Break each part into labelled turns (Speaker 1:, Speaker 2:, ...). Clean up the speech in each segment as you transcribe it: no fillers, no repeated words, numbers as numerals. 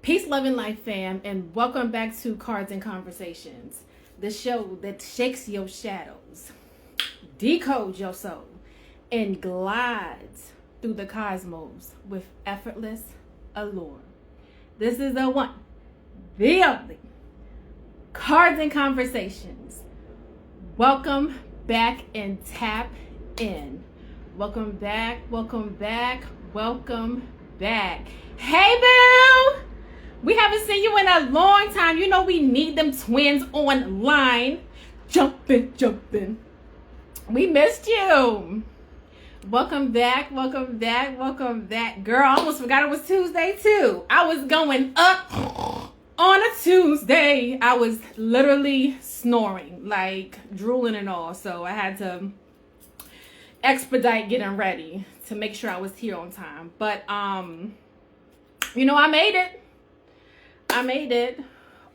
Speaker 1: Peace, love, and life, fam, and welcome back to Cards and Conversations, the show that shakes your shadows, decodes your soul, and glides through the cosmos with effortless allure. This is the one, the only Cards and Conversations. Welcome back and tap in. Welcome back, welcome back, welcome back. Hey, boo! We haven't seen you in a long time. You know we need them twins online. Jumping. We missed you. Welcome back, welcome back, welcome back. Girl, I almost forgot it was Tuesday too. I was going up on a Tuesday. I was literally snoring, like drooling and all. So I had to expedite getting ready to make sure I was here on time. But you know, I made it.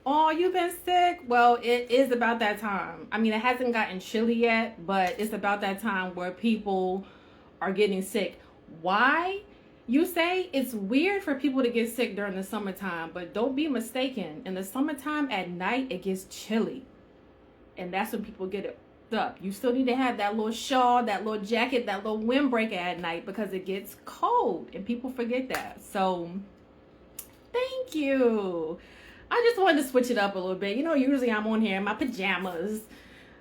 Speaker 1: Oh, you've been sick? Well, it is about that time. I mean, it hasn't gotten chilly yet, but it's about that time where people are getting sick. Why? You say it's weird for people to get sick during the summertime, but don't be mistaken. In the summertime at night, it gets chilly. And that's when people get it up. You still need to have that little shawl, that little jacket, that little windbreaker at night because it gets cold and people forget that. So thank you. I just wanted to switch it up a little bit. You know, usually I'm on here in my pajamas.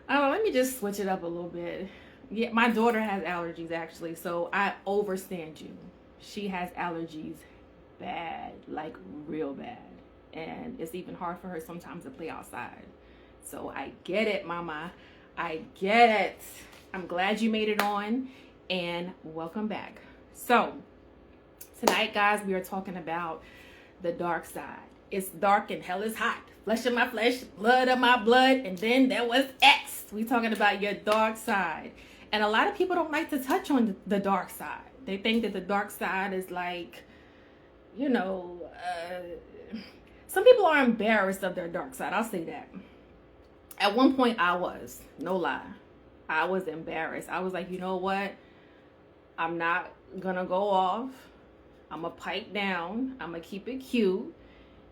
Speaker 1: Let me just switch it up a little bit. Yeah, my daughter has allergies actually, so I overstand you. She has allergies bad, like real bad. And it's even hard for her sometimes to play outside. So I get it, mama. I get it. I'm glad you made it on and welcome back. So tonight, guys, we are talking about the dark side. It's dark and hell is hot. Flesh of my flesh, blood of my blood, and then there was X. We talking about your dark side. And a lot of people don't like to touch on the dark side. They think that the dark side is like, you know, some people are embarrassed of their dark side. I'll say that. At one point I was, no lie. I was embarrassed. I was like, you know what? I'm not gonna go off. I'm gonna pipe down. I'm gonna keep it cute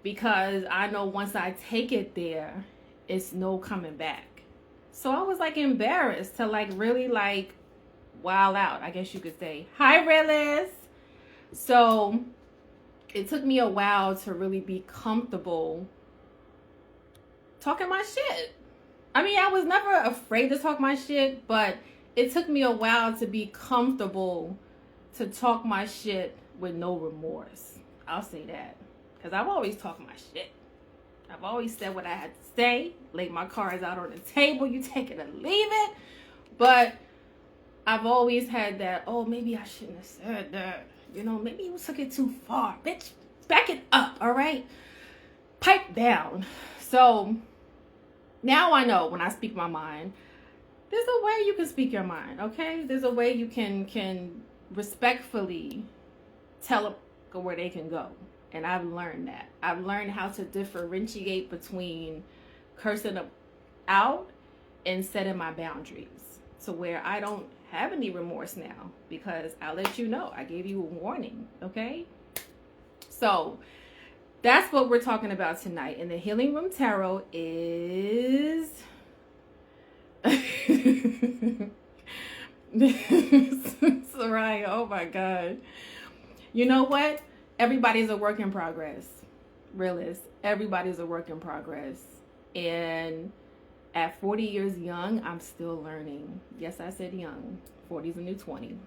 Speaker 1: because I know once I take it there, it's no coming back. So I was like embarrassed to like really like wild out, I guess you could say. Hi, Realist. So it took me a while to really be comfortable talking my shit. I mean, I was never afraid to talk my shit, but it took me a while to be comfortable to talk my shit with no remorse. I'll say that. Because I've always talked my shit. I've always said what I had to say, laid my cards out on the table, you take it or leave it. But I've always had that, oh, maybe I shouldn't have said that. You know, maybe you took it too far. Bitch, back it up, all right? Pipe down. So now I know when I speak my mind, there's a way you can speak your mind, okay? There's a way you can respectfully tell them where they can go. And I've learned that. I've learned how to differentiate between cursing them out and setting my boundaries to where I don't have any remorse now because I'll let you know. I gave you a warning, okay? So that's what we're talking about tonight. And the Healing Room Tarot is Soraya, oh my God. You know what? Everybody's a work in progress. Realist. Everybody's a work in progress. And at 40 years young, I'm still learning. Yes, I said young. 40's a new 20.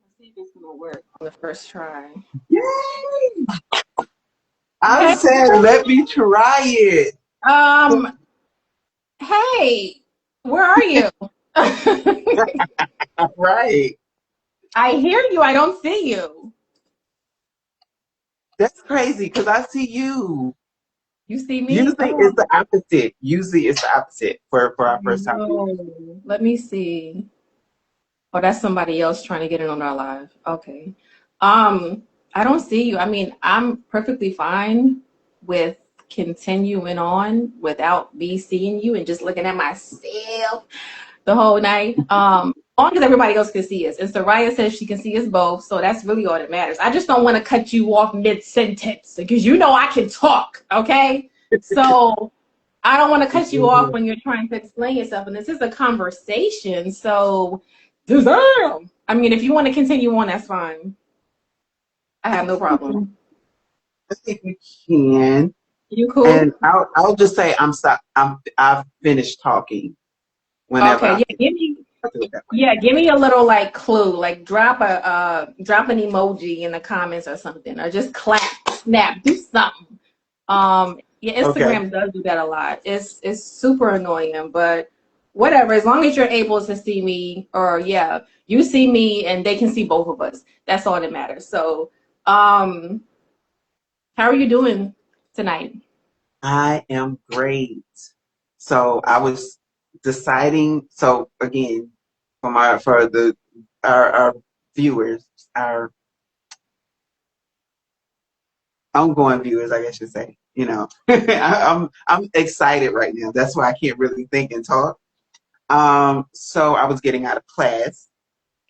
Speaker 1: Let's see if it's gonna work on the first try.
Speaker 2: Yay! I said, let me try it.
Speaker 1: Hey, where are you?
Speaker 2: Right.
Speaker 1: I hear you. I don't see you.
Speaker 2: That's crazy because I see you.
Speaker 1: You see me?
Speaker 2: Usually it's the opposite. Usually it's the opposite for our first time.
Speaker 1: No. Let me see. Oh, that's somebody else trying to get in on our live. Okay. I don't see you. I mean, I'm perfectly fine with continuing on without me seeing you and just looking at myself the whole night. long as everybody else can see us. And Soraya says she can see us both, so that's really all that matters. I just don't want to cut you off mid-sentence because you know I can talk, okay? So I don't want to cut you off when you're trying to explain yourself. And this is a conversation, so damn. I mean, if you want to continue on, that's fine. I have no problem.
Speaker 2: I think you can.
Speaker 1: You cool?
Speaker 2: And I'll just say I've finished talking. Whenever
Speaker 1: Okay, give me a little like clue, like drop an emoji in the comments or something, or just clap, snap, do something. Yeah, Instagram does do that a lot. It's super annoying, but whatever. As long as you're able to see me, or yeah, you see me and they can see both of us. That's all that matters. So, how are you doing tonight?
Speaker 2: I am great. So I was deciding. So again, for our viewers, our ongoing viewers, I guess you say. You know, I'm excited right now. That's why I can't really think and talk. So I was getting out of class,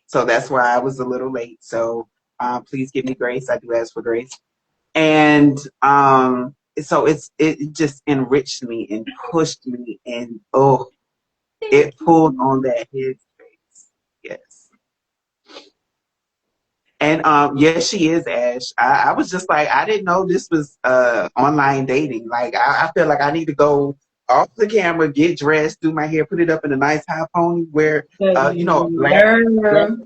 Speaker 2: so that's why I was a little late. So please give me grace. I do ask for grace. And so it just enriched me and pushed me, and it pulled on that headspace. Yes. And yes, she is, Ash. I was just like, I didn't know this was online dating. Like I feel like I need to go off the camera, get dressed, do my hair, put it up in a nice high pony, wear black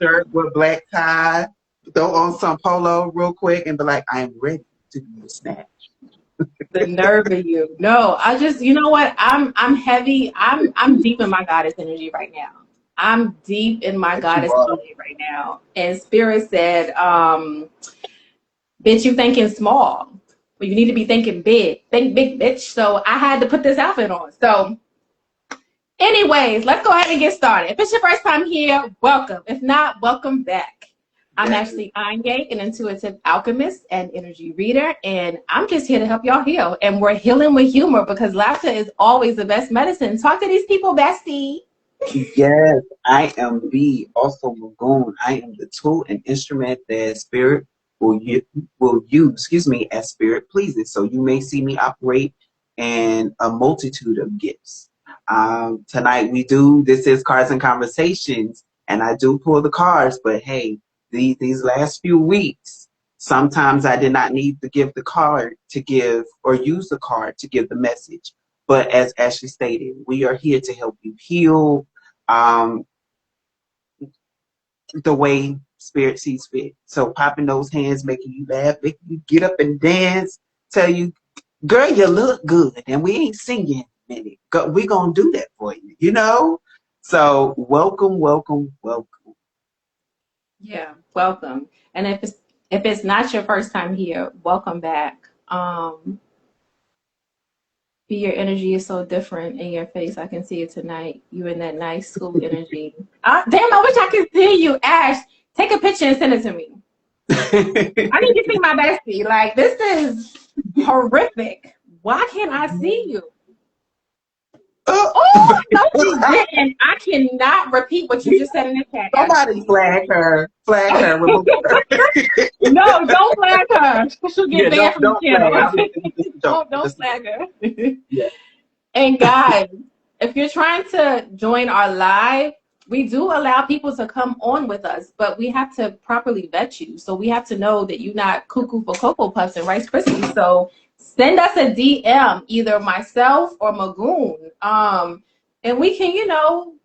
Speaker 2: shirt with black tie, throw on some polo real quick, and be like, I am ready to be snatched.
Speaker 1: The nerve of you. No, I just, you know what? I'm heavy. I'm deep in my goddess energy right now. I'm deep in my goddess energy right now. And Spirit said, bitch, you thinking small. Well, you need to be thinking big. Think big, bitch. So I had to put this outfit on. So anyways, let's go ahead and get started. If it's your first time here, welcome. If not, welcome back. I'm Ashley Anye, an intuitive alchemist and energy reader, and I'm just here to help y'all heal. And we're healing with humor because laughter is always the best medicine. Talk to these people, bestie.
Speaker 2: Yes, I am B, also Magoon. I am the tool and instrument that Spirit will use, as Spirit pleases. So you may see me operate in a multitude of gifts. Tonight this is Cards and Conversations, and I do pull the cards, but hey, these last few weeks, sometimes I did not need to give the card to give or use the card to give the message. But as Ashley stated, we are here to help you heal the way Spirit sees fit. So popping those hands, making you laugh, making you get up and dance, tell you, girl, you look good, and we ain't singing in a minute. We're going to do that for you, you know? So welcome, welcome, welcome.
Speaker 1: Yeah, welcome. And if it's not your first time here, welcome back. Your energy is so different in your face. I can see it tonight. You in that nice school energy. Damn, I wish I could see you, Ash. Take a picture and send it to me. I need to see my bestie. Like, this is horrific. Why can't I see you? Oh, no, you didn't. I cannot repeat what you just said in the chat.
Speaker 2: Somebody flag her. Flag her.
Speaker 1: No, don't flag her. She'll get banned from the channel. Don't flag her.
Speaker 2: Yeah.
Speaker 1: And guys, if you're trying to join our live, we do allow people to come on with us, but we have to properly vet you. So we have to know that you're not cuckoo for Cocoa Puffs and Rice Krispies. So send us a DM, either myself or Magoon, and we can,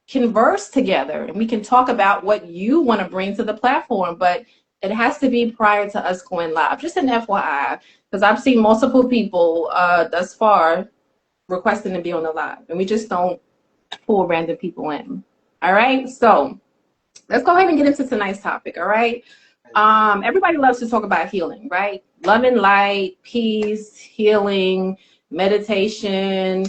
Speaker 1: converse together, and we can talk about what you want to bring to the platform. But it has to be prior to us going live. Just an FYI, because I've seen multiple people thus far requesting to be on the live, and we just don't pull random people in. All right, so let's go ahead and get into tonight's topic. All right. Everybody loves to talk about healing, right? Love and light, peace, healing, meditation,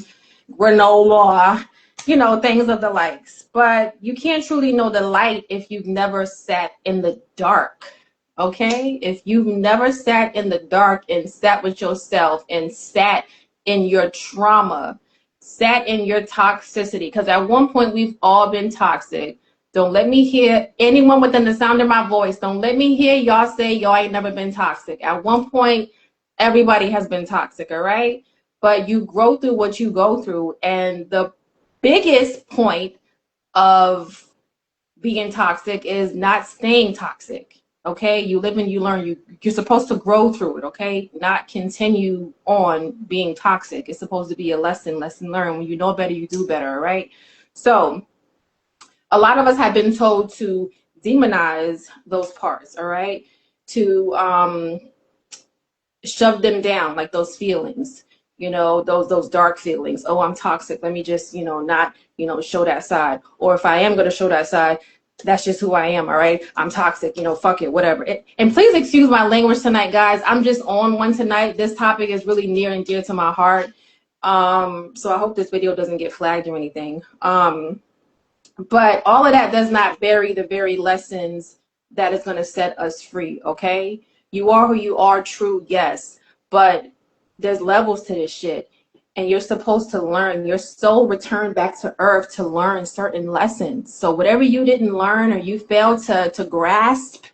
Speaker 1: granola, things of the likes. But you can't truly know the light if you've never sat in the dark, okay? If you've never sat in the dark and sat with yourself and sat in your trauma, sat in your toxicity, because at one point we've all been toxic. Don't let me hear anyone within the sound of my voice. Don't let me hear y'all say y'all ain't never been toxic. At one point, everybody has been toxic, all right? But you grow through what you go through. And the biggest point of being toxic is not staying toxic. Okay, you live and you learn. You're supposed to grow through it. Okay, not continue on being toxic. It's supposed to be a lesson learned. When you know better, you do better. All right. So a lot of us have been told to demonize those parts. All right, to shove them down, like those feelings. Those dark feelings. Oh, I'm toxic. Let me just not show that side. Or if I am going to show that side, that's just who I am. All right, I'm toxic, fuck it, whatever. And please excuse my language tonight, guys. I'm just on one tonight. This topic is really near and dear to my heart. So I hope this video doesn't get flagged or anything. But all of that does not bury the very lessons that is going to set us free. Okay, you are who you are, true, yes, but there's levels to this shit. And you're supposed to learn. Your soul returned back to earth to learn certain lessons. So whatever you didn't learn or you failed to grasp,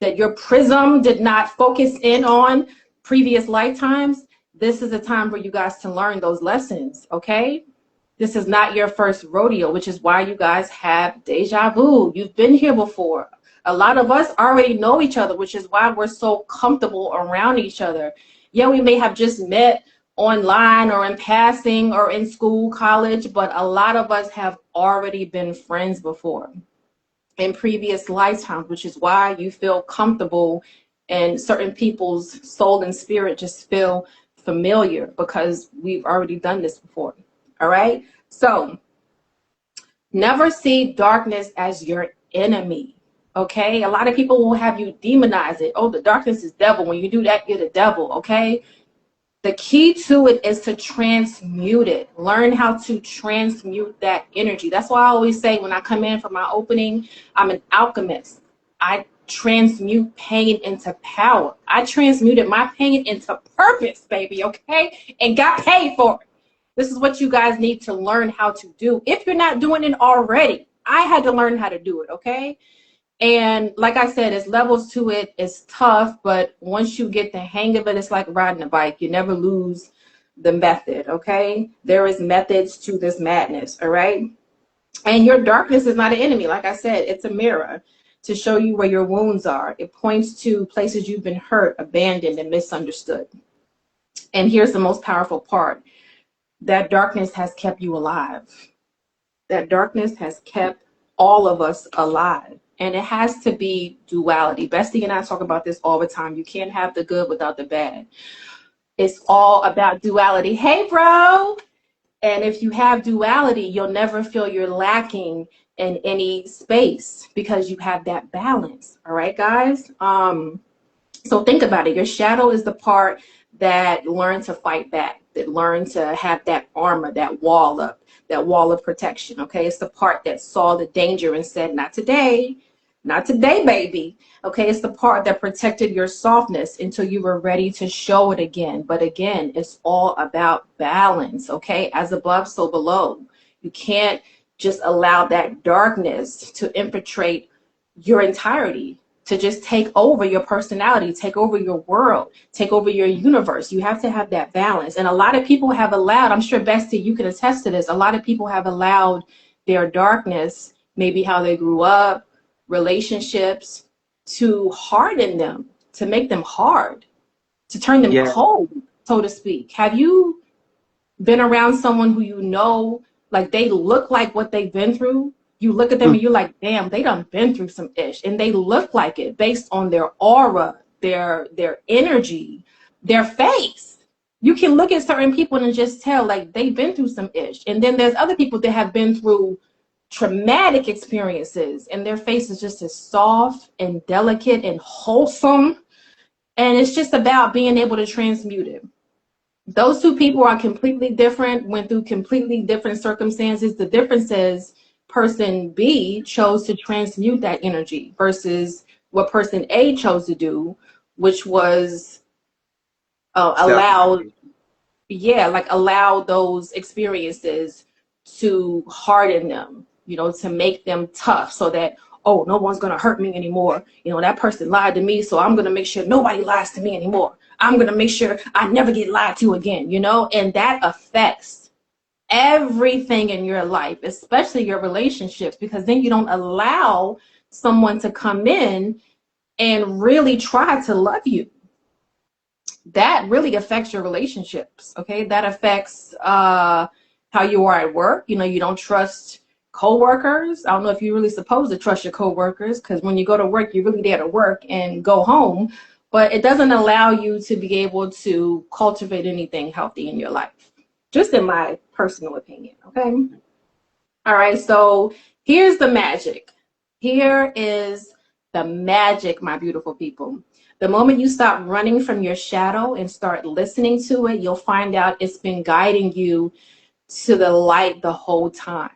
Speaker 1: that your prism did not focus in on previous lifetimes, this is a time for you guys to learn those lessons, okay? This is not your first rodeo, which is why you guys have deja vu. You've been here before. A lot of us already know each other, which is why we're so comfortable around each other. Yeah, we may have just met online or in passing or in school, college, but a lot of us have already been friends before in previous lifetimes, which is why you feel comfortable and certain people's soul and spirit just feel familiar because we've already done this before. All right. So never see darkness as your enemy. Okay. A lot of people will have you demonize it. Oh, the darkness is devil. When you do that, you're the devil. Okay. The key to it is to transmute it. Learn how to transmute that energy. That's why I always say when I come in for my opening, I'm an alchemist. I transmute pain into power. I transmuted my pain into purpose, baby, okay? And got paid for it. This is what you guys need to learn how to do. If you're not doing it already, I had to learn how to do it, okay? And like I said, there's levels to it. It's tough, but once you get the hang of it, it's like riding a bike. You never lose the method, okay? There is methods to this madness, all right? And your darkness is not an enemy. Like I said, it's a mirror to show you where your wounds are. It points to places you've been hurt, abandoned, and misunderstood. And here's the most powerful part. That darkness has kept you alive. That darkness has kept all of us alive. And it has to be duality. Bestie and I talk about this all the time. You can't have the good without the bad. It's all about duality. Hey, bro. And if you have duality, you'll never feel you're lacking in any space because you have that balance. All right, guys? So think about it. Your shadow is the part that learned to fight back, that learned to have that armor, that wall up, that wall of protection. Okay, it's the part that saw the danger and said, not today. Not today, baby. Okay, it's the part that protected your softness until you were ready to show it again. But again, it's all about balance, okay? As above, so below. You can't just allow that darkness to infiltrate your entirety, to just take over your personality, take over your world, take over your universe. You have to have that balance. And a lot of people have allowed, I'm sure Bestie, you can attest to this, a lot of people have allowed their darkness, maybe how they grew up, relationships, to harden them, to make them hard, to turn them cold, so to speak. Have you been around someone who you know, like they look like what they've been through? You look at them and you're like, damn, they done been through some ish. And they look like it based on their aura, their energy, their face. You can look at certain people and just tell like they've been through some ish. And then there's other people that have been through traumatic experiences and their face is just as soft and delicate and wholesome. And it's just about being able to transmute it. Those two people are completely different, went through completely different circumstances. The difference is person B chose to transmute that energy versus what person A chose to do, which was allow those experiences to harden them, to make them tough so that, oh, no one's going to hurt me anymore. That person lied to me, so I'm going to make sure nobody lies to me anymore. I'm going to make sure I never get lied to again, and that affects everything in your life, especially your relationships, because then you don't allow someone to come in and really try to love you. That really affects your relationships. Okay, that affects how you are at work. You don't trust coworkers. I don't know if you're really supposed to trust your coworkers, because when you go to work, you're really there to work and go home, but it doesn't allow you to be able to cultivate anything healthy in your life, just in my personal opinion. Okay. All right, so here's the magic. Here is the magic, my beautiful people. The moment you stop running from your shadow and start listening to it, you'll find out it's been guiding you to the light the whole time.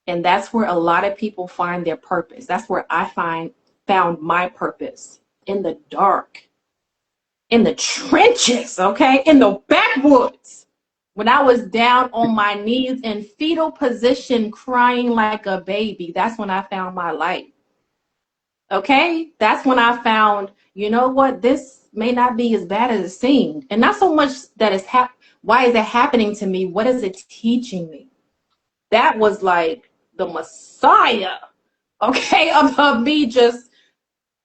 Speaker 1: And that's where a lot of people find their purpose. That's where I found my purpose, in the dark, in the trenches, okay, in the backwoods. When I was down on my knees in fetal position, crying like a baby, that's when I found my light. Okay, that's when I found, what, this may not be as bad as it seemed. And not so much that it's why is it happening to me? What is it teaching me? That was like the Messiah, okay, of me just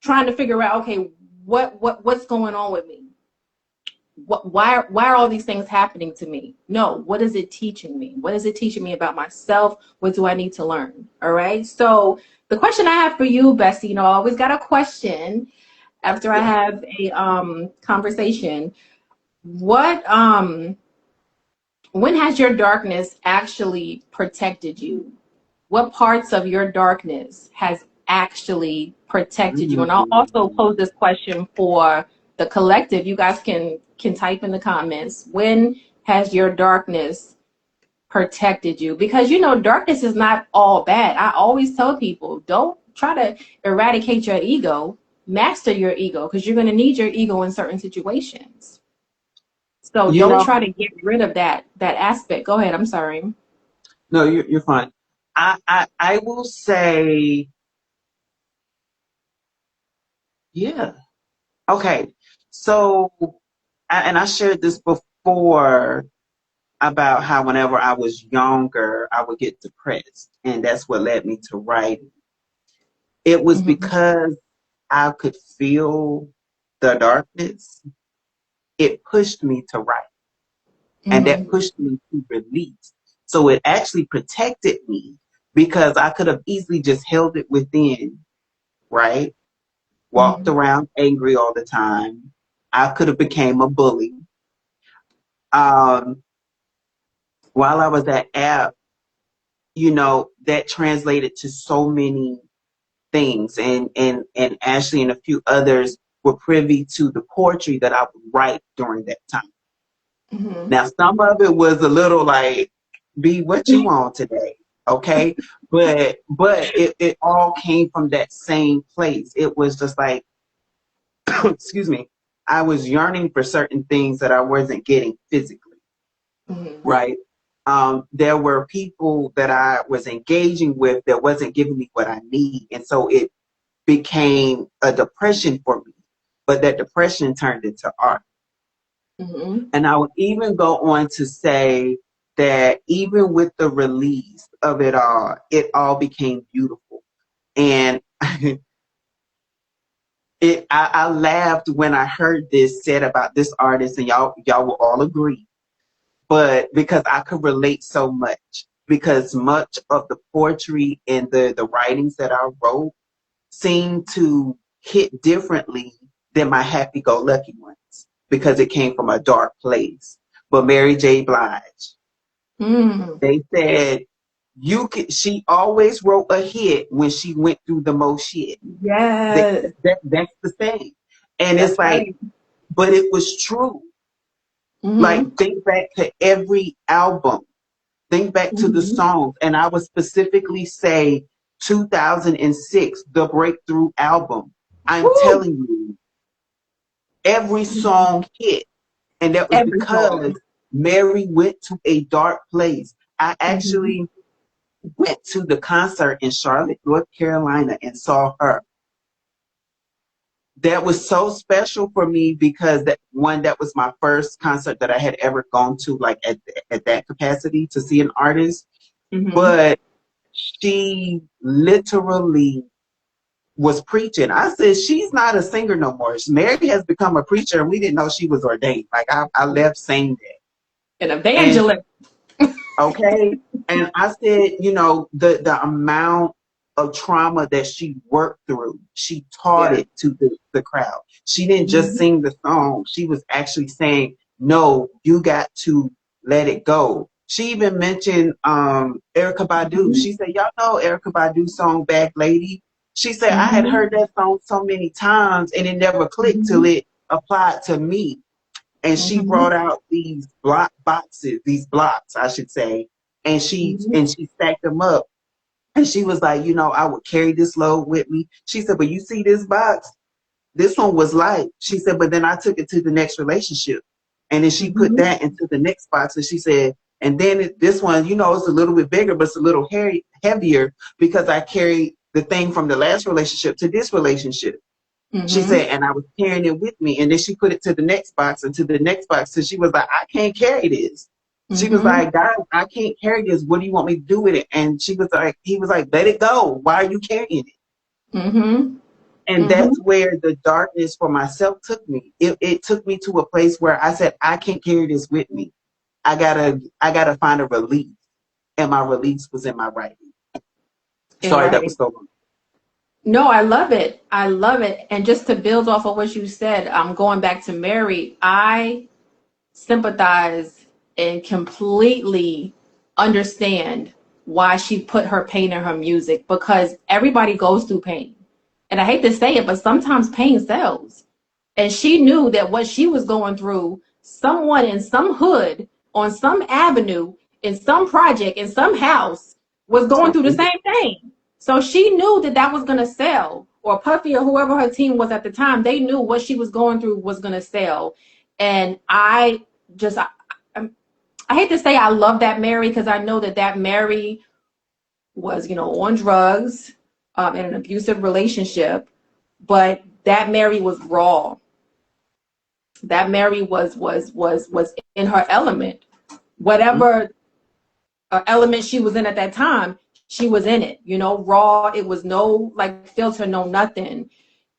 Speaker 1: trying to figure out, okay, what's going on with me? Why are all these things happening to me? No, what is it teaching me? What is it teaching me about myself? What do I need to learn? All right. So the question I have for you, Bessie, I always got a question after I have a conversation. What when has your darkness actually protected you? What parts of your darkness has actually protected you? And I'll also pose this question for the collective. You guys can type in the comments. When has your darkness protected you? Because darkness is not all bad. I always tell people, don't try to eradicate your ego. Master your ego, because you're going to need your ego in certain situations. So don't try to get rid of that aspect. Go ahead. I'm sorry.
Speaker 2: No, you're fine. I will say, yeah. Okay. So, and I shared this before about how whenever I was younger, I would get depressed, and that's what led me to writing. It was because I could feel the darkness. It pushed me to write, and that pushed me to release. So it actually protected me, because I could have easily just held it within, right? Walked around angry all the time. I could have became a bully. While I was at App, that translated to so many things, and Ashley and a few others were privy to the poetry that I would write during that time. Now, some of it was a little like, be what you want today, okay? But it all came from that same place. It was just like, excuse me, I was yearning for certain things that I wasn't getting physically, right? There were people that I was engaging with that wasn't giving me what I need. And so it became a depression for me, but that depression turned into art. And I would even go on to say that even with the release of it all became beautiful. And I laughed when I heard this said about this artist, and y'all will all agree. But because I could relate so much, because much of the poetry and the writings that I wrote seemed to hit differently than my happy-go-lucky ones, because it came from a dark place. But Mary J. Blige, they said she always wrote a hit when she went through the most shit.
Speaker 1: Yes.
Speaker 2: That's the thing. And that's it's like, right. But it was true. Like, think back to every album. Think back to the songs. And I would specifically say 2006, the Breakthrough album. I'm telling you, every song hit. And that was because Mary went to a dark place. I actually, went to the concert in Charlotte, North Carolina, and saw her. That was so special for me because that was my first concert that I had ever gone to, like at that capacity to see an artist.
Speaker 1: Mm-hmm.
Speaker 2: But she literally was preaching. I said, she's not a singer no more. Mary has become a preacher, and we didn't know she was ordained. Like I left saying
Speaker 1: An
Speaker 2: that. And
Speaker 1: evangelist.
Speaker 2: okay. And I said, the amount of trauma that she worked through, she taught
Speaker 1: Yeah.
Speaker 2: it to the crowd. She didn't just
Speaker 1: Mm-hmm.
Speaker 2: sing the song. She was actually saying, no, you got to let it go. She even mentioned Erykah Badu.
Speaker 1: Mm-hmm.
Speaker 2: She said, y'all know Erykah Badu's song Bad Lady? She said, I had
Speaker 1: Mm-hmm.
Speaker 2: heard that song so many times and it never clicked till
Speaker 1: Mm-hmm.
Speaker 2: it applied to me. And she
Speaker 1: Mm-hmm.
Speaker 2: brought out these these blocks, I should say, and she
Speaker 1: Mm-hmm.
Speaker 2: and she stacked them up. And she was like, I would carry this load with me. She said, but you see this box? This one was light. She said, but then I took it to the next relationship. And then she put
Speaker 1: Mm-hmm.
Speaker 2: that into the next box. And she said, and then this one, it's a little bit bigger, but it's a little heavier because I carried the thing from the last relationship to this relationship. She
Speaker 1: Mm-hmm.
Speaker 2: said, and I was carrying it with me. And then she put it to the next box and to the next box. So she was like, I can't carry this. She was
Speaker 1: Mm-hmm.
Speaker 2: like, God, I can't carry this. What do you want me to do with it? And he was like, let it go. Why are you carrying it?
Speaker 1: Mm-hmm.
Speaker 2: And
Speaker 1: Mm-hmm.
Speaker 2: that's where the darkness for myself took me. It took me to a place where I said, I can't carry this with me. I gotta find a release. And my release was in my writing.
Speaker 1: In
Speaker 2: Sorry, that
Speaker 1: writing.
Speaker 2: was so long.
Speaker 1: No, I love it. I love it. And just to build off of what you said, I'm going back to Mary. I sympathize and completely understand why she put her pain in her music because everybody goes through pain. And I hate to say it, but sometimes pain sells. And she knew that what she was going through, someone in some hood, on some avenue, in some project, in some house, was going through the same thing. So she knew that that was going to sell, or Puffy or whoever her team was at the time, they knew what she was going through was going to sell. And just, I, I hate to say I love that Mary because I know that Mary was, on drugs, in an abusive relationship, but that Mary was raw. That Mary was in her element. Whatever element she was in at that time, she was in it. Raw. It was no like filter, no nothing.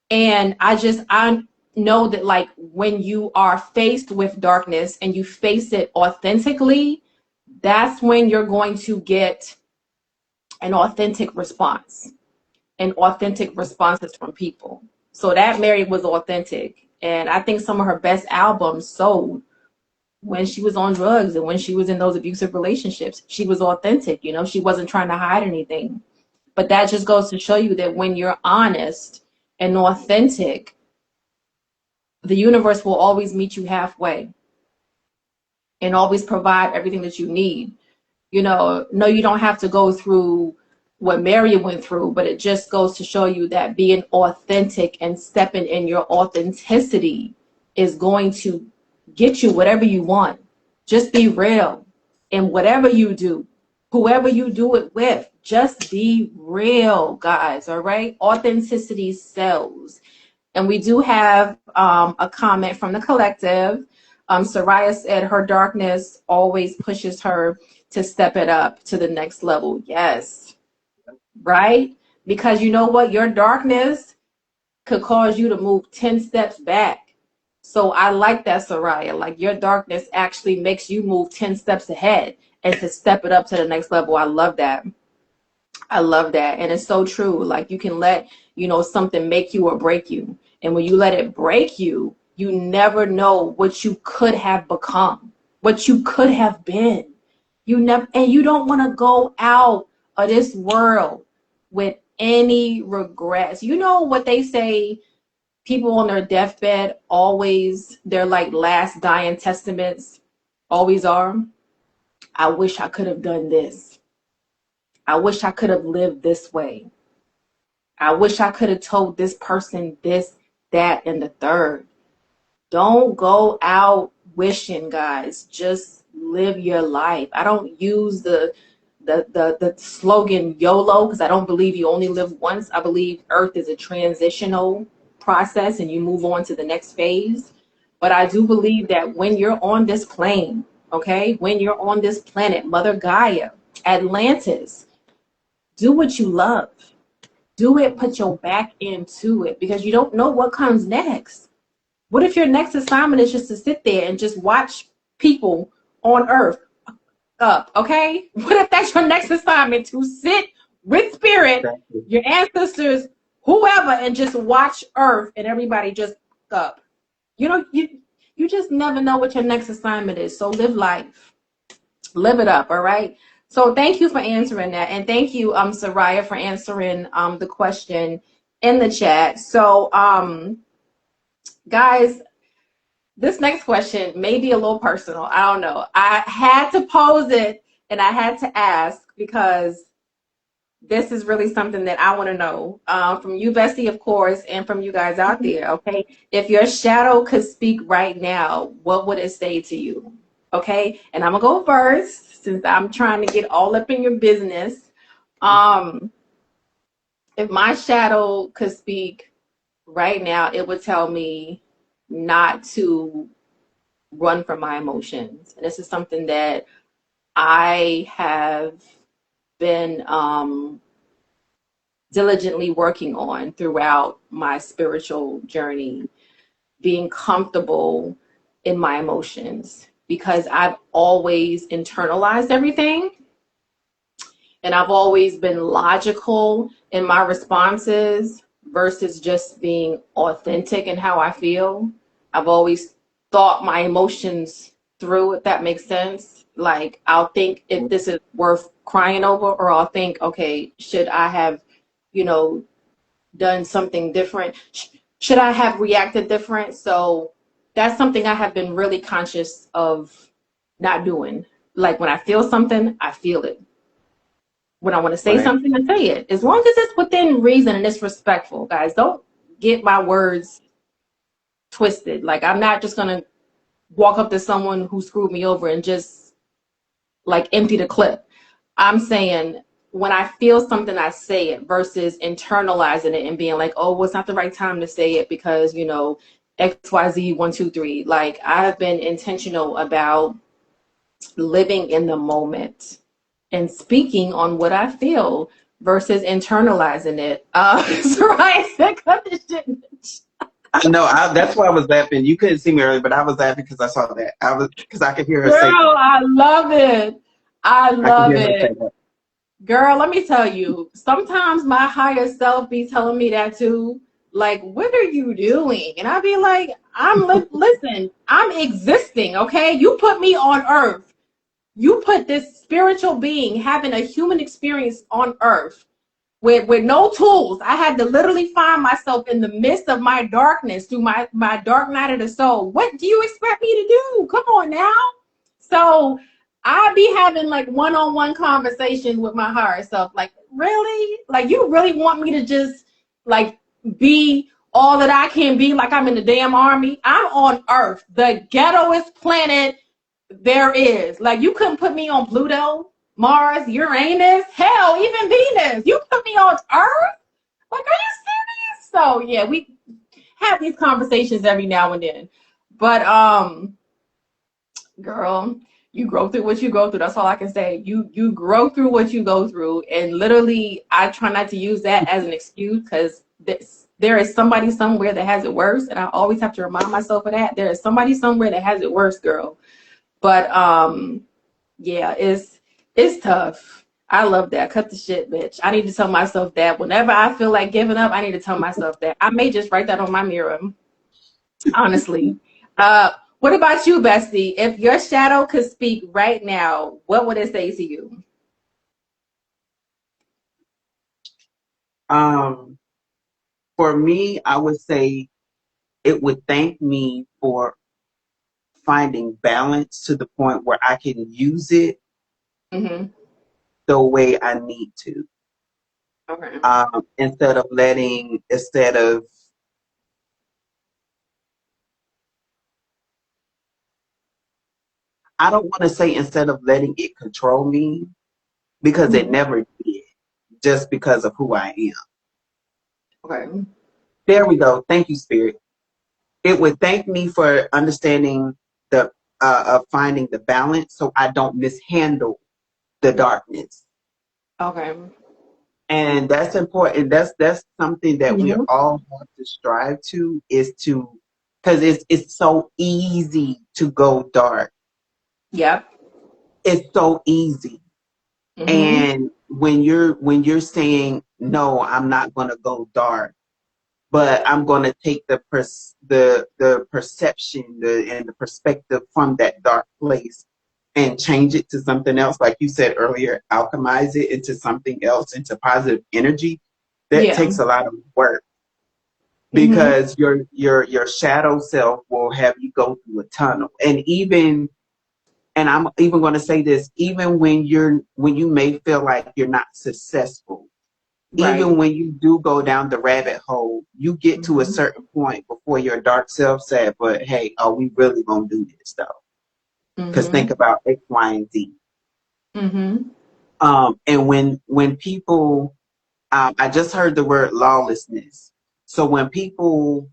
Speaker 1: And I know that like when you are faced with darkness and you face it authentically, that's when you're going to get an authentic response and authentic responses from people. So that Mary was authentic. And I think some of her best albums sold when she was on drugs and when she was in those abusive relationships. She was authentic, she wasn't trying to hide anything. But that just goes to show you that when you're honest and authentic, the universe will always meet you halfway and always provide everything that you need. No, you don't have to go through what Mary went through, but it just goes to show you that being authentic and stepping in your authenticity is going to get you whatever you want. Just be real in whatever you do, whoever you do it with. Just be real, guys. All right. Authenticity sells. And we do have a comment from the collective. Soraya said her darkness always pushes her to step it up to the next level. Yes, right? Because you know what? Your darkness could cause you to move 10 steps back. So I like that, Soraya. Like your darkness actually makes you move 10 steps ahead and to step it up to the next level. I love that. I love that. And it's so true. Like you can let, something make you or break you. And when you let it break you, you never know what you could have become, what you could have been. And you don't want to go out of this world with any regrets. You know what they say, people on their deathbed always, their like last dying testaments always are. I wish I could have done this. I wish I could have lived this way. I wish I could have told this person this, that, and the third. Don't go out wishing, guys. Just live your life. I don't use the the slogan YOLO, because I don't believe you only live once. I believe Earth is a transitional process and you move on to the next phase. But I do believe that when you're on this plane, okay, when you're on this planet, Mother Gaia, Atlantis, do what you love. Do it, put your back into it, because you don't know what comes next. What if your next assignment is just to sit there and just watch people on Earth up, okay? What if that's your next assignment, to sit with spirit,
Speaker 2: Exactly.
Speaker 1: your ancestors, whoever, and just watch Earth and everybody just up? You know, you just never know what your next assignment is. So live life. Live it up, all right? So thank you for answering that. And thank you, Soraya, for answering the question in the chat. So guys, this next question may be a little personal. I don't know. I had to pose it and I had to ask because this is really something that I want to know from you, Bessie, of course, and from you guys out there, okay? If your shadow could speak right now, what would it say to you? Okay? And I'm going to go first since I'm trying to get all up in your business. If my shadow could speak right now, it would tell me not to run from my emotions. And this is something that I have been diligently working on throughout my spiritual journey, being comfortable in my emotions, because I've always internalized everything and I've always been logical in my responses versus just being authentic in how I feel. I've always thought my emotions through, if that makes sense. Like, I'll think if this is worth crying over, or I'll think, okay, should I have, you know, done something different? Should I have reacted different? So that's something I have been really conscious of not doing. Like, when I feel something, I feel it. When I want to say
Speaker 2: Right.
Speaker 1: something, I say it. As long as it's within reason and it's respectful, guys. Don't get my words twisted. Like, I'm not just going to walk up to someone who screwed me over and just like empty the clip. I'm saying when I feel something, I say it versus internalizing it and being like, oh, well, it's not the right time to say it because, you know, XYZ 1, 2, 3. Like, I've been intentional about living in the moment and speaking on what I feel versus internalizing it. So I cut this shit.
Speaker 2: I know. That's why I was laughing. You couldn't see me earlier, but I was laughing because I saw that. Because I could hear her say.
Speaker 1: Girl, I love it. I
Speaker 2: I could
Speaker 1: love
Speaker 2: hear her say
Speaker 1: it.
Speaker 2: that.
Speaker 1: Girl, let me tell you, sometimes my higher self be telling me that too. Like, what are you doing? And I be like, listen, I'm existing, okay? You put me on earth. You put this spiritual being having a human experience on earth with no tools. I had to literally find myself in the midst of my darkness through my dark night of the soul. What do you expect me to do? Come on now. So I be having like one-on-one conversations with my higher self. Like, really? Like, you really want me to just like be all that I can be, like I'm in the damn army? I'm on Earth, the ghettoest planet there is. Like, you couldn't put me on Pluto, Mars, Uranus, hell, even Venus. You put me on Earth? Like, are you serious? So yeah, we have these conversations every now and then. But girl, you grow through what you go through. That's all I can say. You grow through what you go through, and literally, I try not to use that as an excuse, because there is somebody somewhere that has it worse, and I always have to remind myself of that. There is somebody somewhere that has it worse, girl. But yeah, it's tough. I love that. Cut the shit, bitch. I need to tell myself that whenever I feel like giving up, I need to tell myself that. I may just write that on my mirror, honestly. What about you, Bestie? If your shadow could speak right now, what would it say to you?
Speaker 2: For me, I would say it would thank me for finding balance to the point where I can use it
Speaker 1: Mm-hmm.
Speaker 2: the way I need to.
Speaker 1: Okay.
Speaker 2: Instead of I don't want to say instead of letting it control me, because it
Speaker 1: Mhm.
Speaker 2: never did, just because of who I am.
Speaker 1: Okay.
Speaker 2: There we go. Thank you, Spirit. It would thank me for understanding the of finding the balance so I don't mishandle the darkness.
Speaker 1: Okay.
Speaker 2: And that's important. That's something that we
Speaker 1: Mhm.
Speaker 2: all have to strive to, is to, because it's so easy to go dark.
Speaker 1: Yep.
Speaker 2: It's so easy.
Speaker 1: Mhm.
Speaker 2: And when you're saying no, I'm not going to go dark, but I'm going to take the perception and the perspective from that dark place and change it to something else, like you said earlier, alchemize it into something else, into positive energy. That
Speaker 1: Yeah.
Speaker 2: takes a lot of work,
Speaker 1: Mhm.
Speaker 2: because your shadow self will have you go through a tunnel. And I'm even going to say this, even when you may feel like you're not successful,
Speaker 1: Right.
Speaker 2: even when you do go down the rabbit hole, you get to a
Speaker 1: Mhm.
Speaker 2: certain point before your dark self said, but hey, are we really going to do this though? Because think
Speaker 1: Mhm.
Speaker 2: about X, Y, and Z.
Speaker 1: Mhm.
Speaker 2: And when people, I just heard the word lawlessness. So when people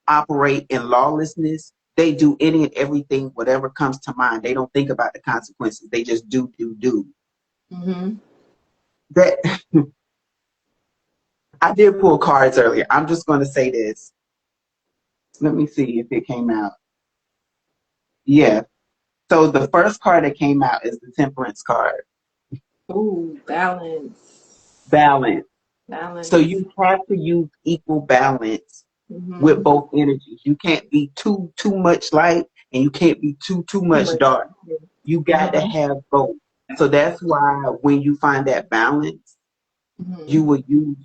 Speaker 2: operate in lawlessness, they do any and everything, whatever comes to mind. They don't think about the consequences. They just do.
Speaker 1: Mhm.
Speaker 2: That I did pull cards earlier. I'm just going to say this. Let me see if it came out. Yeah. So the first card that came out is the Temperance card.
Speaker 1: Ooh, balance.
Speaker 2: Balance. So
Speaker 1: Balance.
Speaker 2: you have to use equal balance with
Speaker 1: Mhm.
Speaker 2: both energies. You can't be too much light, and you can't be too
Speaker 1: Too
Speaker 2: much
Speaker 1: much.
Speaker 2: dark. You got to
Speaker 1: Mhm.
Speaker 2: have both. So that's why when you find that balance, you
Speaker 1: Mhm.
Speaker 2: will use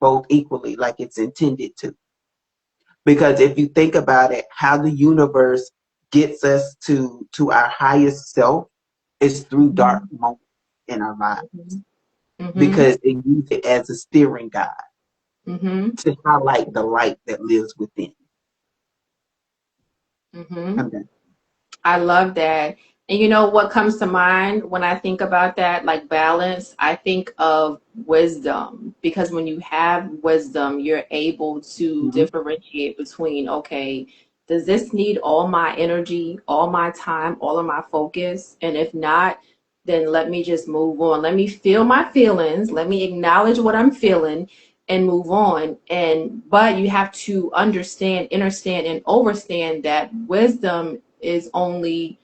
Speaker 2: both equally, like it's intended to. Because if you think about it, how the universe gets us to our highest self is through dark
Speaker 1: Mhm.
Speaker 2: moments in our lives,
Speaker 1: Mhm. Mhm.
Speaker 2: because it uses it as a steering guide
Speaker 1: Mhm.
Speaker 2: to highlight the light that lives within.
Speaker 1: Mhm.
Speaker 2: I'm done.
Speaker 1: I love that. And you know what comes to mind when I think about that, like balance? I think of wisdom, because when you have wisdom, you're able to
Speaker 2: Mm-hmm.
Speaker 1: differentiate between, okay, does this need all my energy, all my time, all of my focus? And if not, then let me just move on. Let me feel my feelings. Let me acknowledge what I'm feeling and move on. And but you have to understand, understand, and overstand that wisdom is only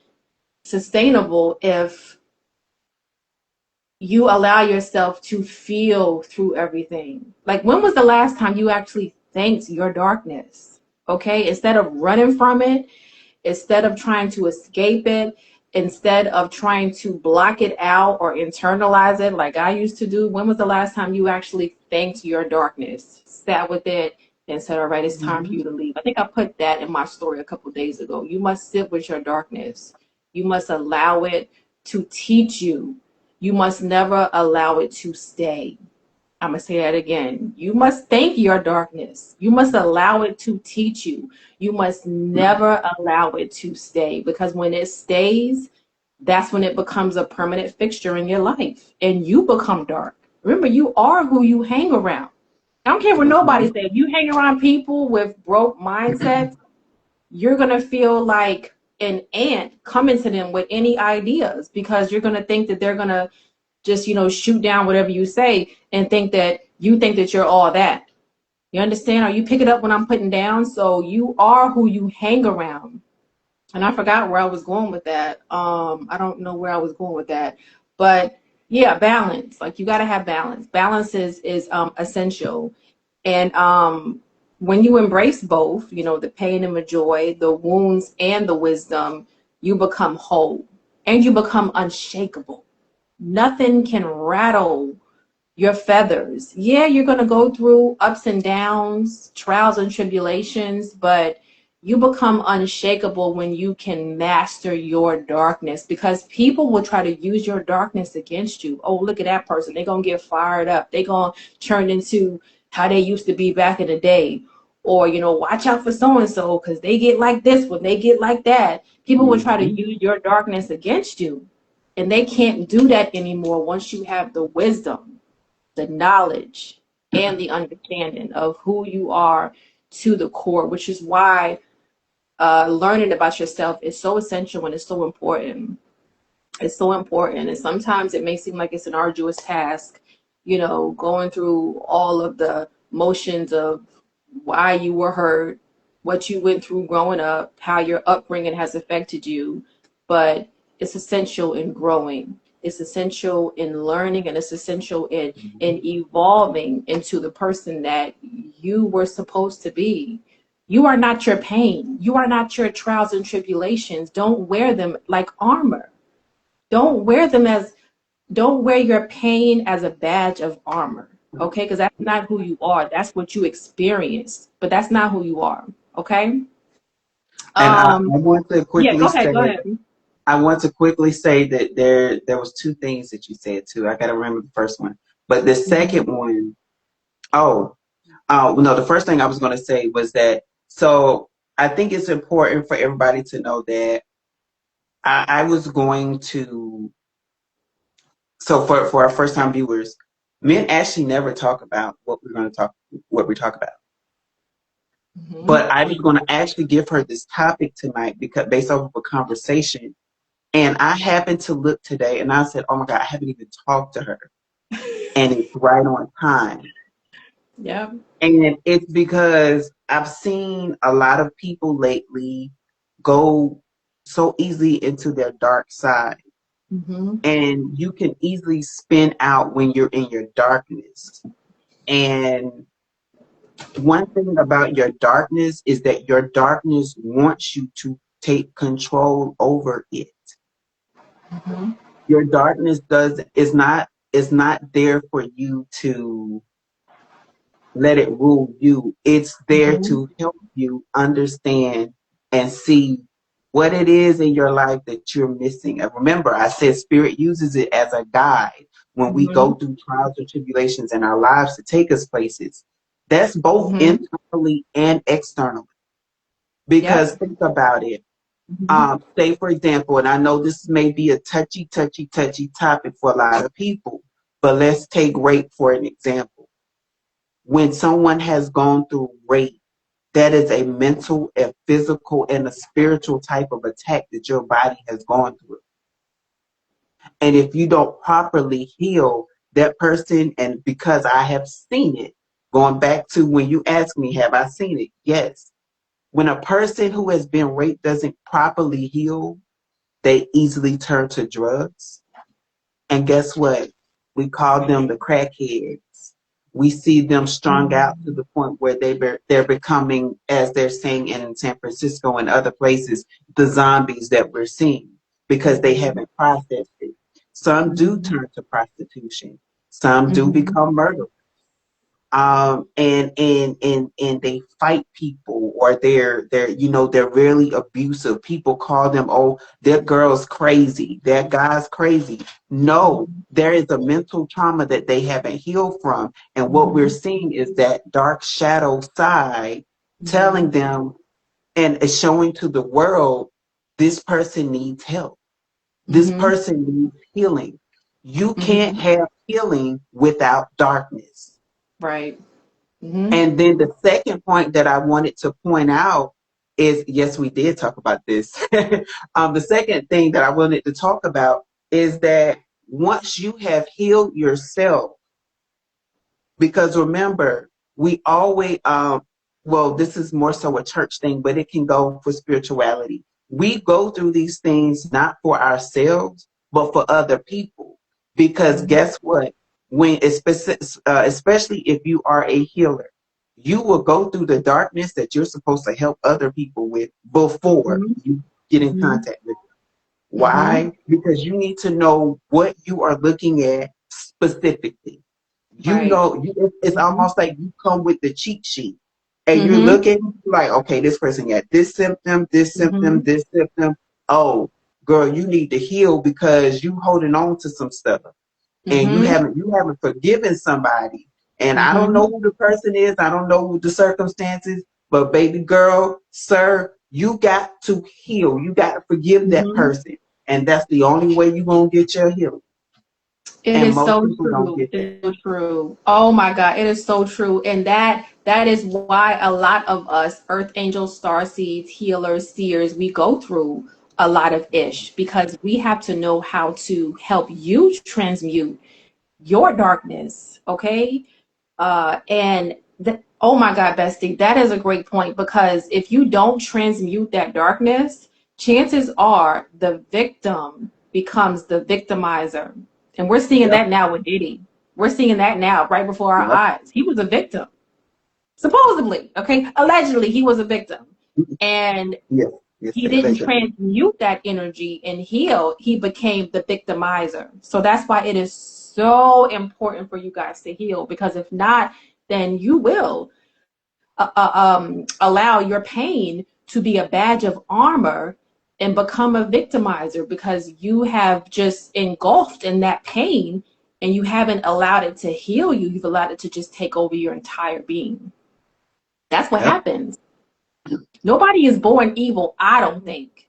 Speaker 1: sustainable if you allow yourself to feel through everything. Like, when was the last time you actually thanked your darkness? Okay, instead of running from it, instead of trying to escape it, instead of trying to block it out or internalize it like I used to do. When was the last time you actually thanked your darkness, sat with it, and said, all right, it's time for
Speaker 2: Mm-hmm.
Speaker 1: you to leave? I think I put that in my story a couple of days ago. You must sit with your darkness. You must allow it to teach you. You must never allow it to stay. I'm going to say that again. You must thank your darkness. You must allow it to teach you. You must never allow it to stay, because when it stays, that's when it becomes a permanent fixture in your life and you become dark. Remember, you are who you hang around. I don't care what nobody
Speaker 2: Mm-hmm.
Speaker 1: says. If you hang around people with broke mindsets, you're going to feel like an ant coming to them with any ideas, because you're going to think that they're going to just, shoot down whatever you say and think that you're all that. You understand? Are you picking up what I'm putting down? So you are who you hang around. And I forgot where I was going with that. I don't know where I was going with that. But yeah, balance. Like, you got to have balance. Balance is essential. And when you embrace both, the pain and the joy, the wounds and the wisdom, you become whole and you become unshakable. Nothing can rattle your feathers. Yeah, you're going to go through ups and downs, trials and tribulations, but you become unshakable when you can master your darkness, because people will try to use your darkness against you. Oh, look at that person. They're going to get fired up. They're going to turn into how they used to be back in the day. Or, watch out for so and so because they get like this when they get like that. People will try to
Speaker 2: Mm-hmm.
Speaker 1: use your darkness against you. And they can't do that anymore once you have the wisdom, the knowledge, and the understanding of who you are to the core, which is why learning about yourself is so essential and it's so important. It's so important. And sometimes it may seem like it's an arduous task, going through all of the motions of why you were hurt, what you went through growing up, how your upbringing has affected you. But it's essential in growing. It's essential in learning, and it's essential in evolving into the person that you were supposed to be. You are not your pain. You are not your trials and tribulations. Don't wear them like armor. Don't wear them as, don't wear your pain as a badge of armor. Okay? Because that's not who you are. That's what you experienced, but that's not who you are. Okay?
Speaker 2: And I want to
Speaker 1: Yeah,
Speaker 2: quickly
Speaker 1: go ahead.
Speaker 2: say,
Speaker 1: Go ahead.
Speaker 2: I want to quickly say that there was two things that you said too. I got to remember the first one, but the second one, no, the first thing I was going to say was that, so I think it's important for everybody to know that I was going to, so for our first time viewers, men actually never talk about what we talk about. But I was going to actually give her this topic tonight because based off of a conversation. And I happened to look today and I said, oh my God, I haven't even talked to her. And it's right on time.
Speaker 1: Yeah.
Speaker 2: And it's because I've seen a lot of people lately go so easily into their dark side. And you can easily spin out when you're in your darkness. And one thing about your darkness is that your darkness wants you to take control over it. Your darkness is not there for you to let it rule you. It's there to help you understand and see what it is in your life that you're missing. And remember, I said spirit uses it as a guide when we go through trials and tribulations in our lives to take us places. That's both internally and externally. Because think about it. Say, for example, and I know this may be a touchy topic for a lot of people, but let's take rape for an example. When someone has gone through rape, that is a mental, a physical, and a spiritual type of attack that your body has gone through. And if you don't properly heal that person, and because I have seen it, going back to when you asked me, have I seen it? Yes. When a person who has been raped doesn't properly heal, they easily turn to drugs. And guess what? We call them the crackheads. We see them strung out to the point where they're becoming, as they're saying in San Francisco and other places, the zombies that we're seeing because they haven't processed it. Some do turn to prostitution. Some do become murderers. And they fight people, or they're really abusive. People call them, oh, that girl's crazy, that guy's crazy. No, there is a mental trauma that they haven't healed from, and what we're seeing is that dark shadow side telling them and showing to the world, this person needs help. This person needs healing. You can't have healing without darkness.
Speaker 1: Right.
Speaker 2: And then the second point that I wanted to point out is, yes, we did talk about this. The second thing that I wanted to talk about is that once you have healed yourself, because remember, we always, well, this is more so a church thing, but it can go for spirituality. We go through these things not for ourselves, but for other people. Because guess what? When especially if you are a healer, you will go through the darkness that you're supposed to help other people with before you get in contact with them. Why? Because you need to know what you are looking at specifically. You know, it's almost like you come with the cheat sheet and you're looking like, okay, this person got this symptom, this symptom, this symptom. Oh, girl, you need to heal because you holding on to some stuff. And you haven't forgiven somebody. And I don't know who the person is. I don't know who the circumstances, but baby girl, sir, you got to heal. You got to forgive that person. And that's the only way you're going to get your healing.
Speaker 1: It
Speaker 2: And
Speaker 1: is
Speaker 2: most
Speaker 1: so
Speaker 2: people don't
Speaker 1: true.
Speaker 2: get that.
Speaker 1: It's so true. Oh my God, it is so true. And that is why a lot of us, earth angels, star seeds, healers, seers, we go through a lot of ish because we have to know how to help you transmute your darkness. Okay. And oh my God, Bestie, that is a great point because if you don't transmute that darkness, chances are the victim becomes the victimizer. And we're seeing
Speaker 2: Yep.
Speaker 1: that now with Diddy. We're seeing that now right before our
Speaker 2: Yep.
Speaker 1: eyes. He was a victim, supposedly, okay? Allegedly, he was a victim. And
Speaker 2: Yes. Yes.
Speaker 1: he didn't transmute that energy and heal. He became the victimizer. So that's why it is so important for you guys to heal because if not, then you will allow your pain to be a badge of armor and become a victimizer because you have just engulfed in that pain and you haven't allowed it to heal you. You've allowed it to just take over your entire being. That's what
Speaker 2: Yep.
Speaker 1: happens. Nobody is born evil, I don't think.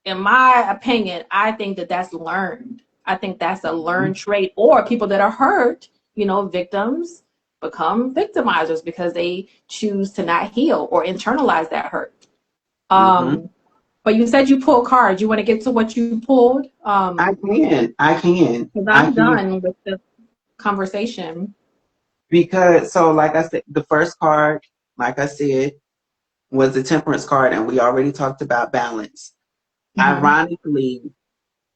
Speaker 1: In my opinion, I think that that's learned. I think that's a learned trait, or people that are hurt, victims become victimizers because they choose to not heal or internalize that hurt. But you said you pulled cards. You want to get to what you pulled?
Speaker 2: I can.
Speaker 1: Because I'm done with the conversation.
Speaker 2: Because, so like I said, the first card, like I said, was the Temperance card, and we already talked about balance. Ironically,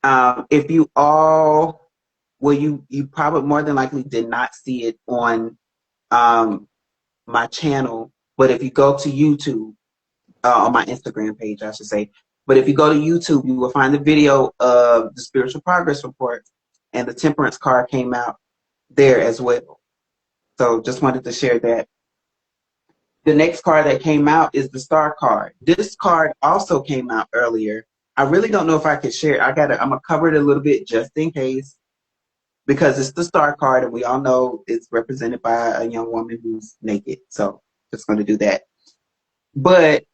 Speaker 2: if you all, well, you probably more than likely did not see it on my channel, but if you go to YouTube, on my Instagram page, I should say, but if you go to YouTube, you will find the video of the Spiritual Progress Report, and the Temperance card came out there as well. So just wanted to share that. The next card that came out is the Star card. This card also came out earlier. I really don't know if I can share. I'm gonna cover it a little bit just in case, because it's the Star card, and we all know it's represented by a young woman who's naked. So just going to do that. But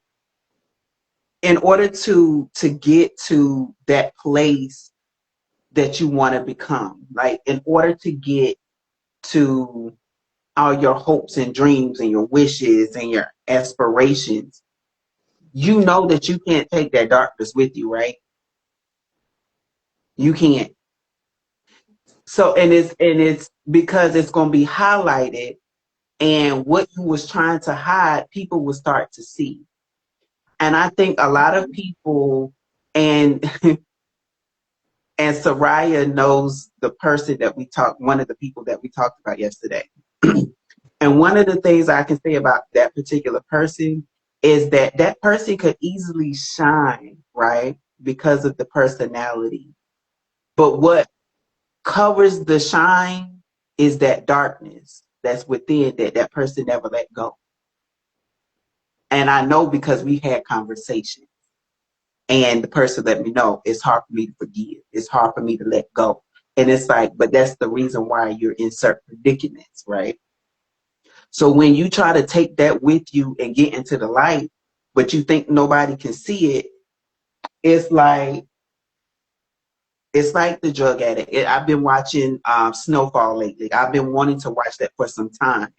Speaker 2: in order to get to that place that you want to become, like in order to get to all your hopes and dreams and your wishes and your aspirations, you know that you can't take that darkness with you, right? You can't. So, and it's because it's going to be highlighted, and what you was trying to hide, people will start to see. And I think a lot of people, and and Soraya knows the person that one of the people that we talked about yesterday. And one of the things I can say about that particular person is that that person could easily shine, right? Because of the personality. But what covers the shine is that darkness that's within that person never let go. And I know because we had conversations, and the person let me know it's hard for me to forgive. It's hard for me to let go. And it's like, but that's the reason why you're in certain predicaments, right? So when you try to take that with you and get into the light, but you think nobody can see it, it's like the drug addict. I've been watching Snowfall lately. I've been wanting to watch that for some time.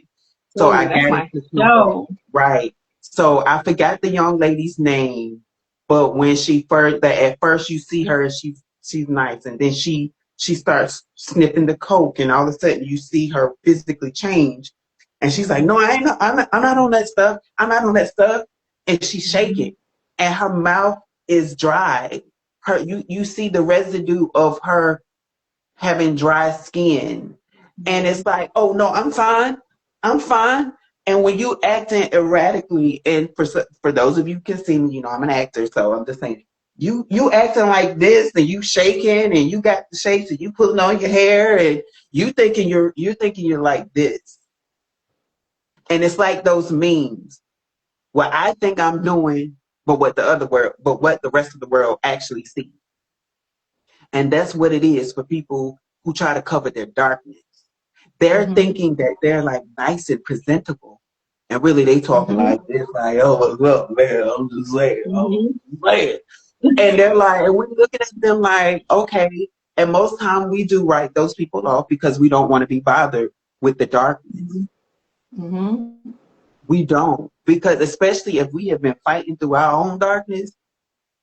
Speaker 2: So I
Speaker 1: That's
Speaker 2: got
Speaker 1: my
Speaker 2: into Snowfall. Right. So I forgot the young lady's name, but when at first you see her, she's nice, and then she starts sniffing the coke, and all of a sudden you see her physically change, and she's like, "No, I'm not on that stuff. I'm not on that stuff," and she's shaking, and her mouth is dry. You see the residue of her having dry skin, and it's like, "Oh no, I'm fine." And when you acting erratically, and for those of you who can see me, I'm an actor, so I'm just saying, you acting like this, and you shaking, and you got the shakes, and you pulling on your hair, and you thinking you're like this, and it's like those memes. What I think I'm doing, but what the rest of the world actually sees. And that's what it is for people who try to cover their darkness. They're thinking that they're like nice and presentable. And really they talking like this, like, "Oh, what's up, man? I'm just saying. And they're like, and we're looking at them like, okay. And most time we do write those people off because we don't want to be bothered with the darkness.
Speaker 1: Mm-hmm.
Speaker 2: We don't, because especially if we have been fighting through our own darkness,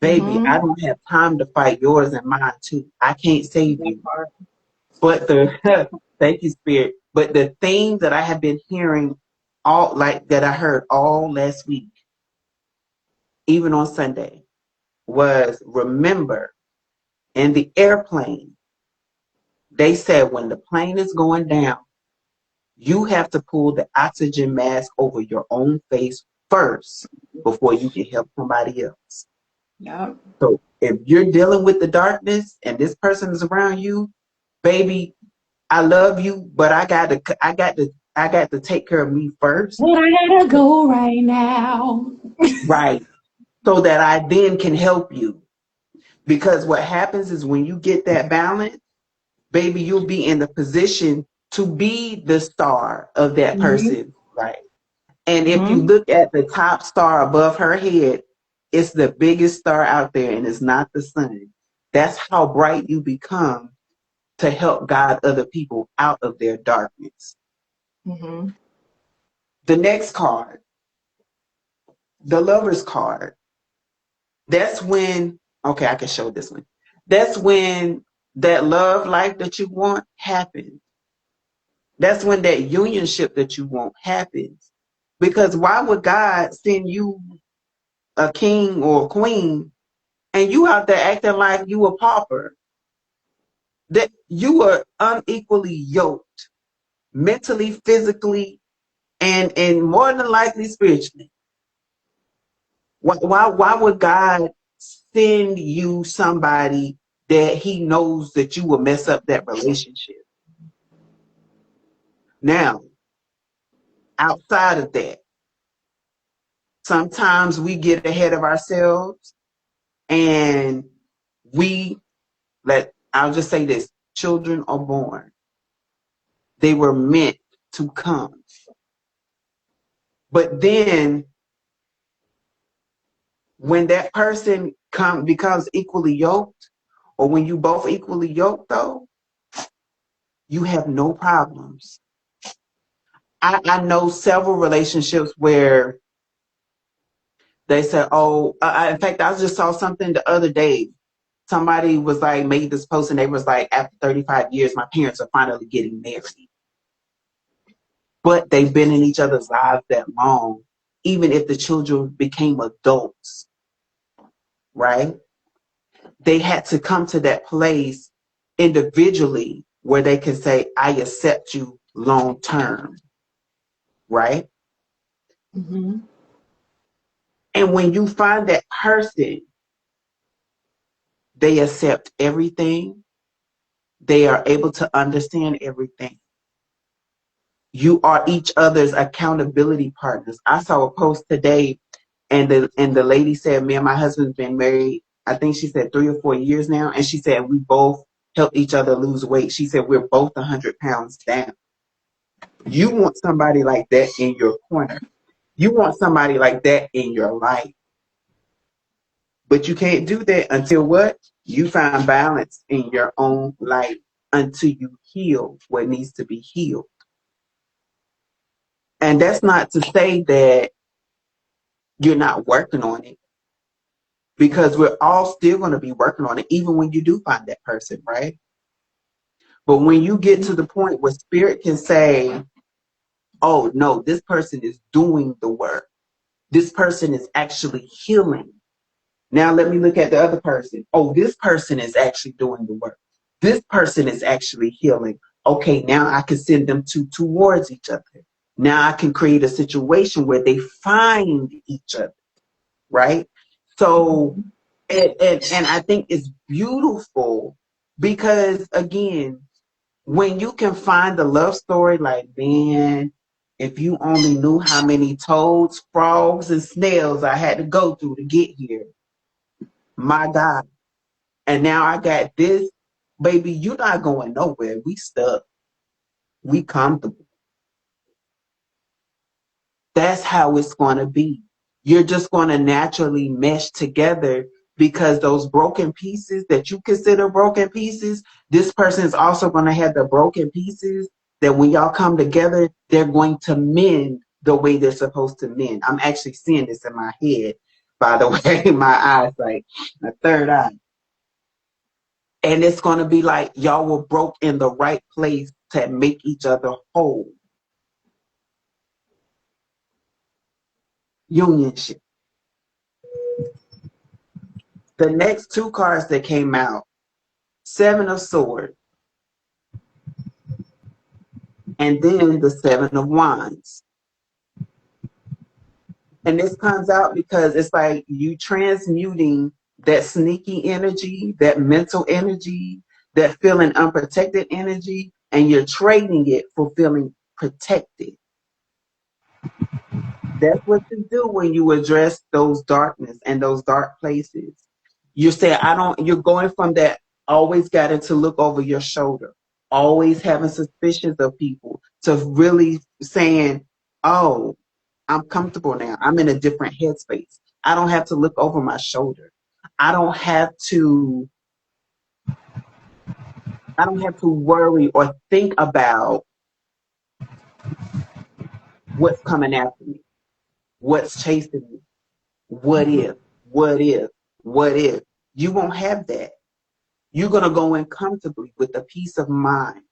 Speaker 2: baby, I
Speaker 1: Mm-hmm.
Speaker 2: don't have time to fight yours and mine too. I can't save
Speaker 1: That
Speaker 2: you.
Speaker 1: part.
Speaker 2: But the thank you, Spirit. But the thing that I have been hearing all like that I heard all last week, even on Sunday, was remember in the airplane, they said when the plane is going down, you have to pull the oxygen mask over your own face first before you can help somebody else.
Speaker 1: Yep.
Speaker 2: So if you're dealing with the darkness and this person is around you, baby, I love you, but I got to take care of me first.
Speaker 1: But I gotta go right now.
Speaker 2: Right. So that I then can help you. Because what happens is when you get that balance, baby, you'll be in the position to be the star of that
Speaker 1: Mm-hmm.
Speaker 2: person. Right. And if you
Speaker 1: Mm-hmm.
Speaker 2: look at the top star above her head, it's the biggest star out there and it's not the sun. That's how bright you become to help guide other people out of their darkness.
Speaker 1: Mm-hmm.
Speaker 2: The next card, the lover's card, that's when, okay, I can show this one. That's when that love life that you want happens. That's when that unionship that you want happens. Because why would God send you a king or a queen and you out there acting like you a pauper? That you are unequally yoked, mentally, physically, and more than likely spiritually. Why would God send you somebody that he knows that you will mess up that relationship? Now, outside of that, sometimes we get ahead of ourselves and I'll just say this, children are born. They were meant to come. But then when that person becomes equally yoked, or when you both equally yoked though, you have no problems. I know several relationships where they said, oh, in fact, I just saw something the other day. Somebody was like, made this post and they was like, after 35 years, my parents are finally getting married. But they've been in each other's lives that long, even if the children became adults, right? They had to come to that place individually where they can say, I accept you long term, right?
Speaker 1: Mm-hmm.
Speaker 2: And when you find that person, they accept everything. They are able to understand everything. You are each other's accountability partners. I saw a post today and the lady said, me and my husband's been married, I think she said 3 or 4 years now. And she said, we both helped each other lose weight. She said, we're both 100 pounds down. You want somebody like that in your corner. You want somebody like that in your life. But you can't do that until what? You find balance in your own life until you heal what needs to be healed. And that's not to say that you're not working on it, because we're all still going to be working on it, even when you do find that person, right? But when you get to the point where spirit can say, oh, no, this person is doing the work. This person is actually healing. Now let me look at the other person. Oh, this person is actually doing the work. This person is actually healing. Okay, now I can send them towards each other. Now I can create a situation where they find each other, right? So, and I think it's beautiful because, again, when you can find the love story, like, man, if you only knew how many toads, frogs, and snails I had to go through to get here, my God. And now I got this, baby, you're not going nowhere. We stuck. We comfortable. That's how it's going to be. You're just going to naturally mesh together because those broken pieces that you consider broken pieces, this person is also going to have the broken pieces that when y'all come together, they're going to mend the way they're supposed to mend. I'm actually seeing this in my head, by the way, my eyesight, my third eye. And it's going to be like y'all were broke in the right place to make each other whole. Unionship. The next two cards that came out, Seven of Swords, and then the Seven of Wands. And this comes out because it's like you transmuting that sneaky energy, that mental energy, that feeling unprotected energy, and you're trading it for feeling protected. That's what you do when you address those darkness and those dark places. You say, you're going from that always got to look over your shoulder, always having suspicions of people, to really saying, oh, I'm comfortable now. I'm in a different headspace. I don't have to look over my shoulder. I don't have to worry or think about what's coming after me, what's chasing me, what if. You won't have that. You're going to go in comfortably with a peace of mind.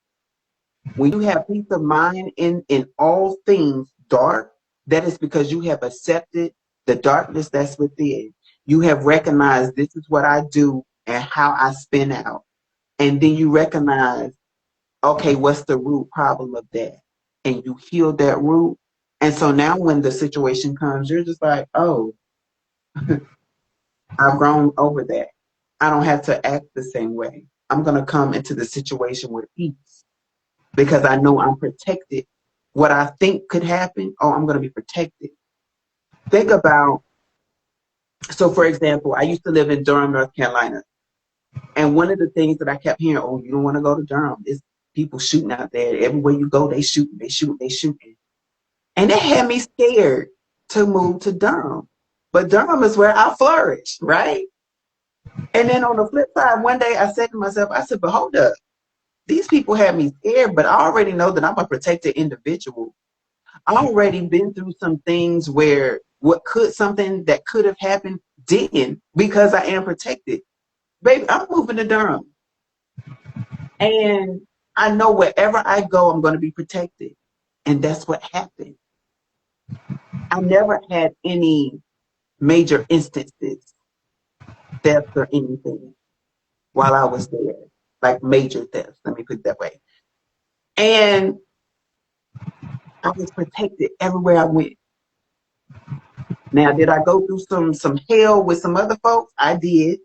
Speaker 2: When you have peace of mind in all things dark, that is because you have accepted the darkness that's within. You have recognized this is what I do and how I spin out. And then you recognize, okay, what's the root problem of that? And you heal that root. And so now when the situation comes, you're just like, oh, I've grown over that. I don't have to act the same way. I'm going to come into the situation with peace because I know I'm protected. What I think could happen, I'm going to be protected. Think about, so for example, I used to live in Durham, North Carolina. And one of the things that I kept hearing, you don't want to go to Durham. It's people shooting out there. Everywhere you go, they shooting. And it had me scared to move to Durham. But Durham is where I flourish, right? And then on the flip side, one day I said to myself, but hold up. These people have me scared, but I already know that I'm a protected individual. I already been through some things where something that could have happened didn't, because I am protected. Baby, I'm moving to Durham. And I know wherever I go, I'm going to be protected. And that's what happened. I never had any major instances, thefts or anything while I was there. Like major thefts, let me put it that way. And I was protected everywhere I went. Now, did I go through some hell with some other folks? I did,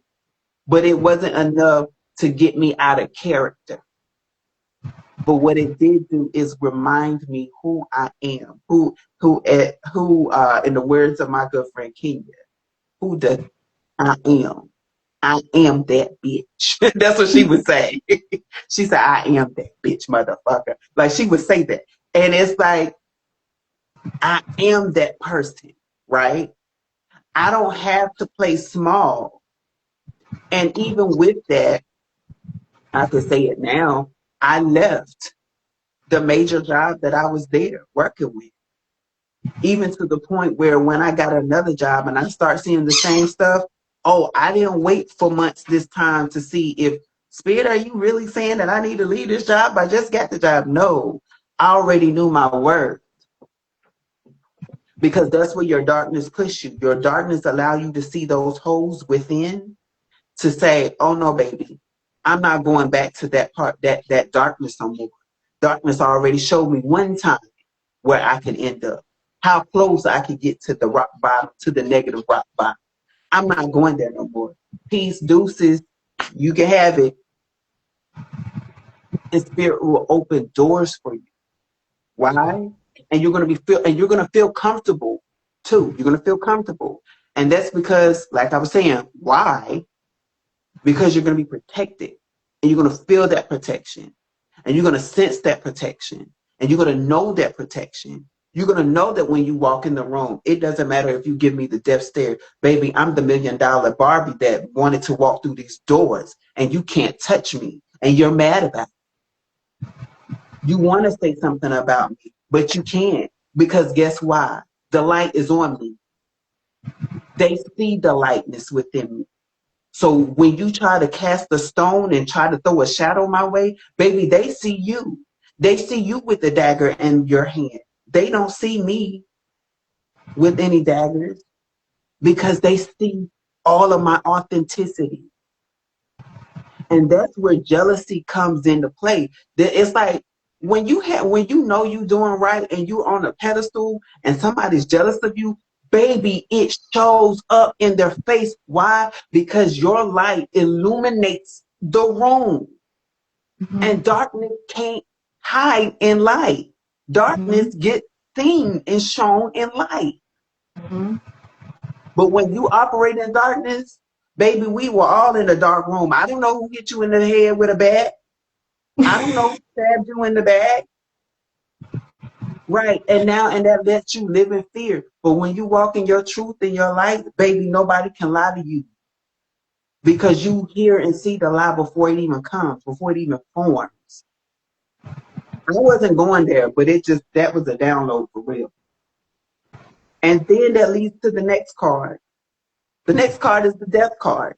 Speaker 2: but it wasn't enough to get me out of character. But what it did do is remind me who I am, who in the words of my good friend Kenya, who does I am. I am that bitch. That's what she would say. She said, I am that bitch, motherfucker. Like, she would say that. And it's like, I am that person, right? I don't have to play small. And even with that, I could say it now, I left the major job that I was there working with. Even to the point where when I got another job and I start seeing the same stuff, I didn't wait for months this time to see if, Spirit, are you really saying that I need to leave this job? I just got the job. No, I already knew my word. Because that's where your darkness push you. Your darkness allow you to see those holes within to say, oh no, baby, I'm not going back to that part, that darkness no more. Darkness already showed me one time where I could end up, how close I could get to the rock bottom, to the negative rock bottom. I'm not going there no more. Peace, deuces, you can have it. And Spirit will open doors for you. Why? And you're going to feel comfortable too. You're going to feel comfortable. And that's because, like I was saying, why? Because you're going to be protected. And you're going to feel that protection. And you're going to sense that protection. And you're going to know that protection. You're going to know that when you walk in the room. It doesn't matter if you give me the death stare. Baby, I'm the $1 million Barbie that wanted to walk through these doors, and you can't touch me, and you're mad about it. You want to say something about me, but you can't, because guess why? The light is on me. They see the lightness within me. So when you try to cast a stone and try to throw a shadow my way, baby, they see you. They see you with the dagger in your hand. They don't see me with any daggers, because they see all of my authenticity. And that's where jealousy comes into play. It's like when you know you're doing right and you're on a pedestal and somebody's jealous of you, baby, it shows up in their face. Why? Because your light illuminates the room.
Speaker 1: Mm-hmm.
Speaker 2: And darkness can't hide in light. Darkness
Speaker 1: Mm-hmm.
Speaker 2: gets seen and shown in light.
Speaker 1: Mm-hmm.
Speaker 2: But when you operate in darkness, baby, we were all in a dark room. I don't know who hit you in the head with a bat. I don't know who stabbed you in the back. Right. And that lets you live in fear. But when you walk in your truth and your light, baby, nobody can lie to you. Because you hear and see the lie before it even comes, before it even forms. I wasn't going there, but that was a download for real. And then that leads to the next card. The next card is the death card.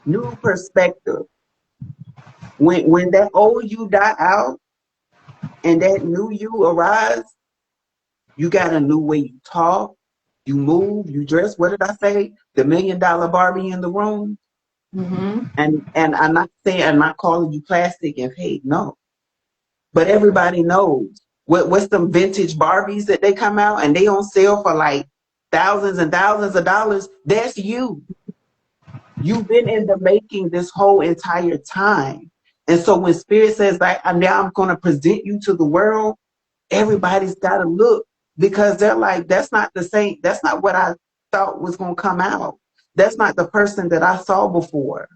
Speaker 2: New perspective. When that old you die out and that new you arise, you got a new way you talk, you move, you dress. What did I say? The $1 million Barbie in the room.
Speaker 1: Mm-hmm.
Speaker 2: And I'm not calling you plastic and fake, no. But everybody knows what's some vintage Barbies that they come out and they on sale for like thousands and thousands of dollars. That's you. You've been in the making this whole entire time. And so when Spirit says, like, now I'm going to present you to the world, everybody's got to look, because they're like, that's not the same. That's not what I thought was going to come out. That's not the person that I saw before.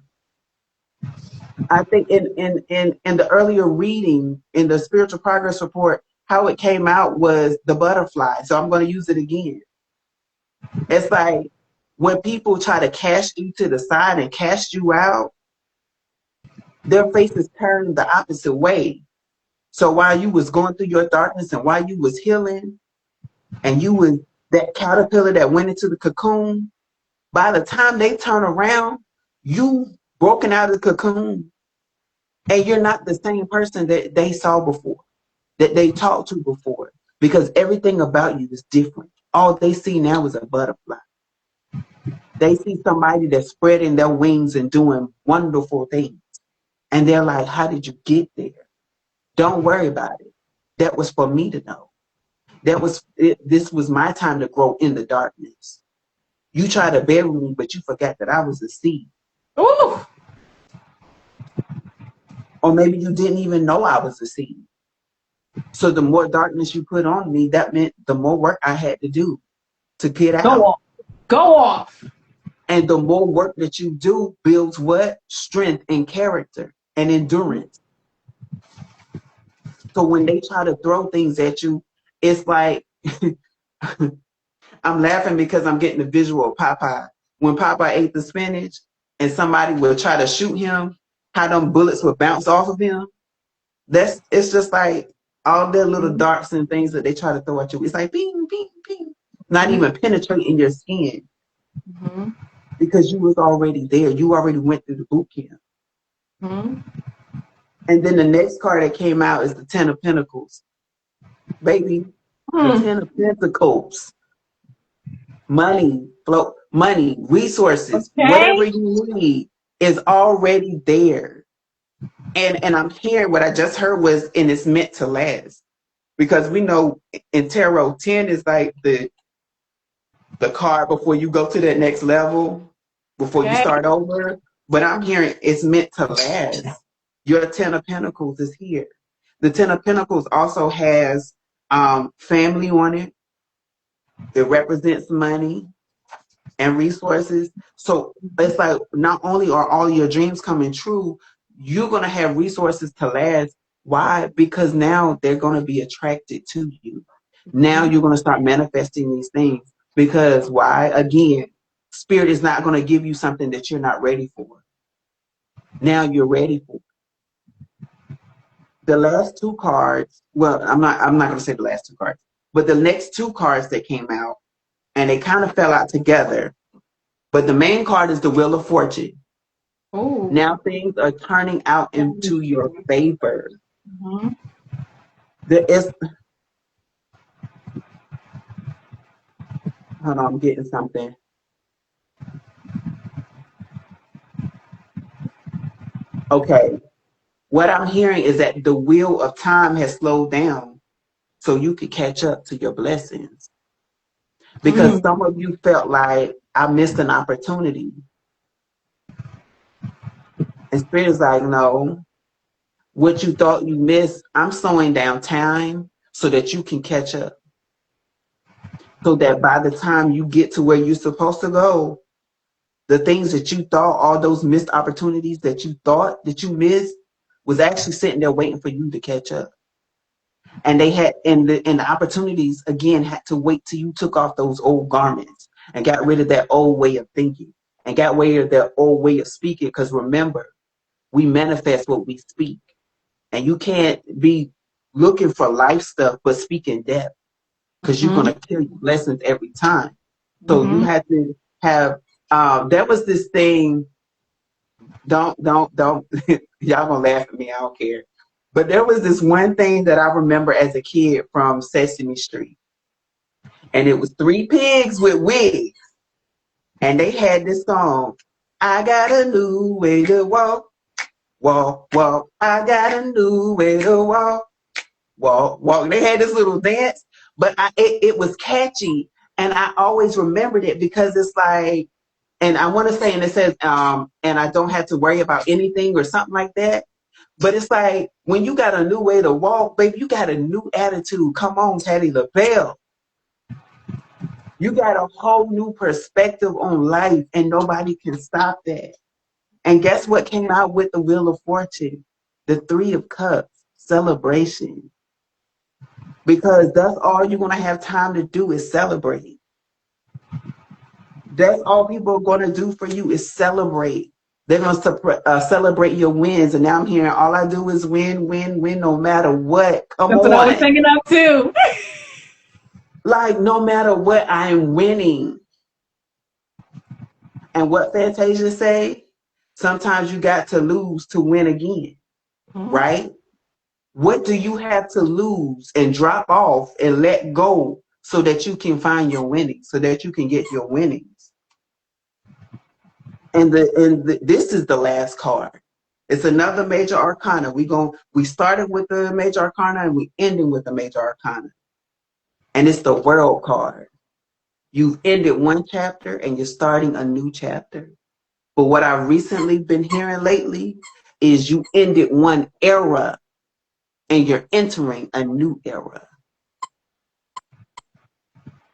Speaker 2: I think in the earlier reading in the spiritual progress report, how it came out was the butterfly. So I'm going to use it again. It's like when people try to cast you to the side and cast you out, their faces turn the opposite way. So while you was going through your darkness and while you was healing, and you was that caterpillar that went into the cocoon, by the time they turn around, you broken out of the cocoon, and you're not the same person that they saw before, that they talked to before, because everything about you is different. All they see now is a butterfly. They see somebody that's spreading their wings and doing wonderful things. And they're like, how did you get there? Don't worry about it. That was for me to know. This was my time to grow in the darkness. You tried to bury me, but you forgot that I was a seed.
Speaker 1: Ooh.
Speaker 2: Or maybe you didn't even know I was a seed. So the more darkness you put on me, that meant the more work I had to do to get out.
Speaker 1: Go off.
Speaker 2: And the more work that you do builds what? Strength and character and endurance. So when they try to throw things at you, it's like, I'm laughing because I'm getting the visual of Popeye. When Popeye ate the spinach and somebody would try to shoot him, how them bullets would bounce off of him. It's just like all their little darts and things that they try to throw at you. It's like ping, ping, ping. Not even penetrating your skin.
Speaker 1: Mm-hmm.
Speaker 2: Because you was already there. You already went through the boot camp.
Speaker 1: Mm-hmm.
Speaker 2: And then the next card that came out is the Ten of Pentacles. Baby, the Ten of Pentacles. Money, flow, money, resources, whatever you need is already there. And I'm hearing what I just heard was, and it's meant to last. Because we know in tarot, 10 is like the card before you go to that next level, before you start over. But I'm hearing it's meant to last. Your Ten of Pentacles is here. The Ten of Pentacles also has family on it. It represents money and resources. So it's like not only are all your dreams coming true, you're going to have resources to last Why? Because now they're going to be attracted to you. Now
Speaker 1: Mhm.
Speaker 2: you're going to start manifesting these things. Because why? Again, spirit is not going to give you something that you're not ready for. Now you're ready for it. The last two cards. Well, I'm not going to say the last two cards, but the next two cards that came out, and they kind of fell out together. But the main card is the Wheel of Fortune.
Speaker 1: Oh.
Speaker 2: Now things are turning out into your favor.
Speaker 1: Mhm.
Speaker 2: There is, hold on, I'm getting something. Okay. What I'm hearing is that the wheel of time has slowed down so you could catch up to your blessings. Because
Speaker 1: Mm.
Speaker 2: some of you felt like I missed an opportunity. And Spirit is like, no, what you thought you missed, I'm slowing down time so that you can catch up. So that by the time you get to where you're supposed to go, the things that you thought, all those missed opportunities that you thought that you missed, was actually sitting there waiting for you to catch up. And they had, and the opportunities again had to wait till you took off those old garments and got rid of that old way of thinking and got rid of that old way of speaking. Because remember, we manifest what we speak, and you can't be looking for life stuff but speaking death, because you're
Speaker 1: Mhm.
Speaker 2: gonna kill your blessings every time. So you
Speaker 1: Mhm.
Speaker 2: had to have. There was this thing. Don't. Y'all gonna laugh at me. I don't care. But there was this one thing that I remember as a kid from Sesame Street, and it was three pigs with wigs, and they had this song. I got a new way to walk, walk, walk. I got a new way to walk, walk, walk. They had this little dance, but it was catchy, and I always remembered it because it's like, and I want to say, and it says, and I don't have to worry about anything or something like that. But it's like when you got a new way to walk, baby, you got a new attitude. Come on, Teddy LaBelle. You got a whole new perspective on life, and nobody can stop that. And guess what came out with the Wheel of Fortune? The Three of Cups, celebration. Because that's all you're going to have time to do is celebrate. That's all people are going to do for you is celebrate. They're going to celebrate your wins. And now I'm hearing all I do is win, win, win, no matter what. Come
Speaker 1: That's what I was
Speaker 2: on.
Speaker 1: thinking of too.
Speaker 2: Like, no matter what, I'm winning. And what Fantasia say? Sometimes you got to lose to win again,
Speaker 1: Mhm.
Speaker 2: right? What do you have to lose and drop off and let go so that you can find your winnings, so that you can get your winnings? This is the last card. It's another major arcana. We started with the major arcana and we ending with the major arcana. And it's the world card. You've ended one chapter and you're starting a new chapter. But what I've recently been hearing lately is you ended one era and you're entering a new era.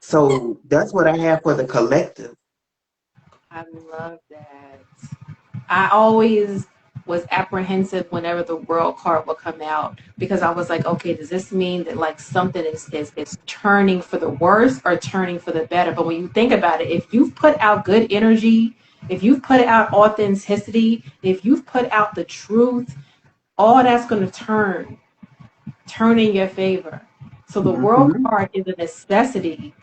Speaker 2: So that's what I have for the collective.
Speaker 1: I love that. I always was apprehensive whenever the world card would come out because I was like, okay, does this mean that like something is turning for the worse or turning for the better? But when you think about it, if you've put out good energy, if you've put out authenticity, if you've put out the truth, all that's going to turn in your favor. So the world
Speaker 2: Mm-hmm.
Speaker 1: card is a necessity.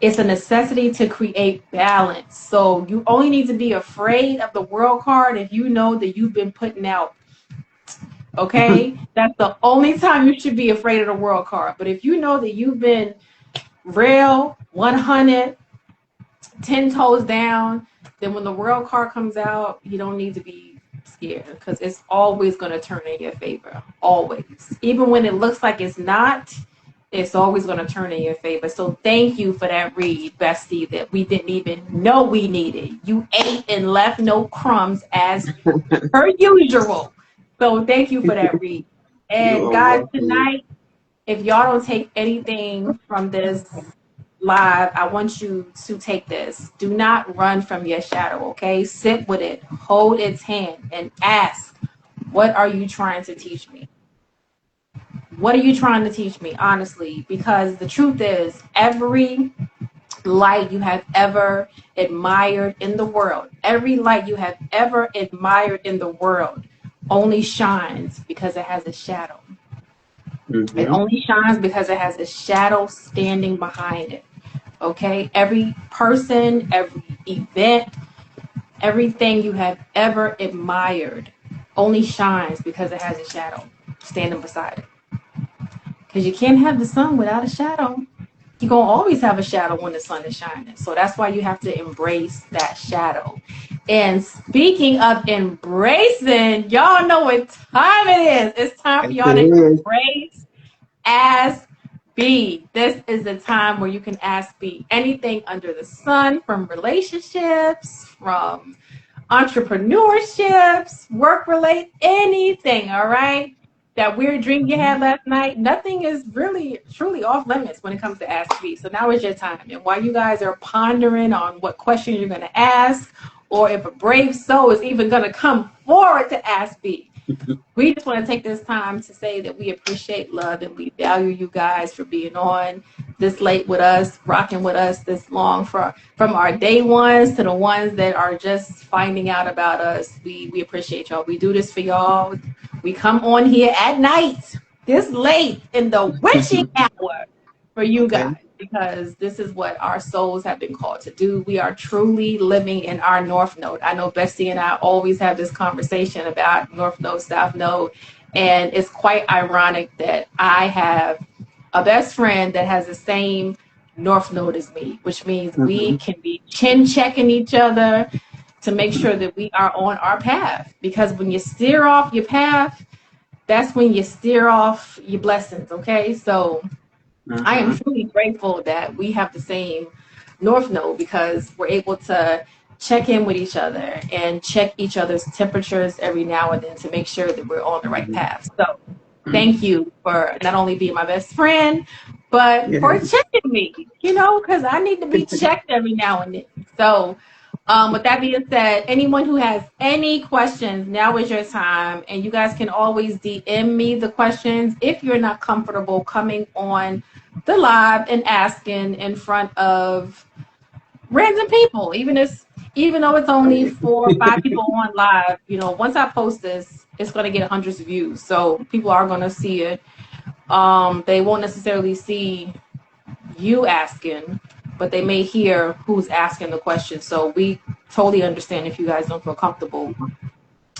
Speaker 1: It's a necessity to create balance. So you only need to be afraid of the world card if you know that you've been putting out. Okay, that's the only time you should be afraid of the world card. But if you know that you've been real, 100, 10 toes down, then when the world card comes out, you don't need to be scared because it's always going to turn in your favor. Always. Even when it looks like it's not, it's always going to turn in your favor. So thank you for that read, bestie, that we didn't even know we needed. You ate and left no crumbs as per usual. So thank you for that read.
Speaker 2: You
Speaker 1: And
Speaker 2: are
Speaker 1: guys,
Speaker 2: welcome.
Speaker 1: tonight, if y'all don't take anything from this live, I want you to take this. Do not run from your shadow, okay? Sit with it, hold its hand, and ask, what are you trying to teach me? What are you trying to teach me, honestly? Because the truth is, every light you have ever admired in the world, every light you have ever admired in the world only shines because it has a shadow. It
Speaker 2: Mm-hmm.
Speaker 1: only shines because it has a shadow standing behind it. Okay? Every person, every event, everything you have ever admired only shines because it has a shadow standing beside it. Because you can't have the sun without a shadow. You're going to always have a shadow when the sun is shining. So that's why you have to embrace that shadow. And speaking of embracing, y'all know what time it is. It's time for
Speaker 2: Yes,
Speaker 1: y'all
Speaker 2: it
Speaker 1: to
Speaker 2: is.
Speaker 1: embrace Ask B. This is the time where you can ask B anything under the sun, from relationships, from entrepreneurships, work relate, anything, all right? That weird dream you had last night, nothing is really truly off limits when it comes to Ask B. So now is your time. And while you guys are pondering on what questions you're going to ask, or if a brave soul is even going to come forward to Ask B, we just want to take this time to say that we appreciate, love, and we value you guys for being on this late with us, rocking with us this long, from our day ones to the ones that are just finding out about us. We appreciate y'all. We do this for y'all. We come on here at night, this late in the witching hour, for you
Speaker 2: Okay.
Speaker 1: guys, because this is what our souls have been called to do. We are truly living in our North Node. I know Bessie and I always have this conversation about North Node, South Node, and it's quite ironic that I have a best friend that has the same North Node as me, which means we
Speaker 2: Mm-hmm.
Speaker 1: can be chin checking each other to make sure that we are on our path. Because when you steer off your path, that's when you steer off your blessings. Okay, so I am
Speaker 2: Mm-hmm.
Speaker 1: truly grateful that we have the same North Node, because we're able to check in with each other and check each other's temperatures every now and then to make sure that we're on the right path. So thank you for not only being my best friend, but
Speaker 2: Yeah.
Speaker 1: for checking me, because I need to be checked every now and then. So with that being said, anyone who has any questions, now is your time. And you guys can always DM me the questions if you're not comfortable coming on the live and asking in front of random people. Even though it's only 4 or 5 people on live, once I post this, it's gonna get hundreds of views. So people are gonna see it. They won't necessarily see you asking, but they may hear who's asking the question. So we totally understand if you guys don't feel comfortable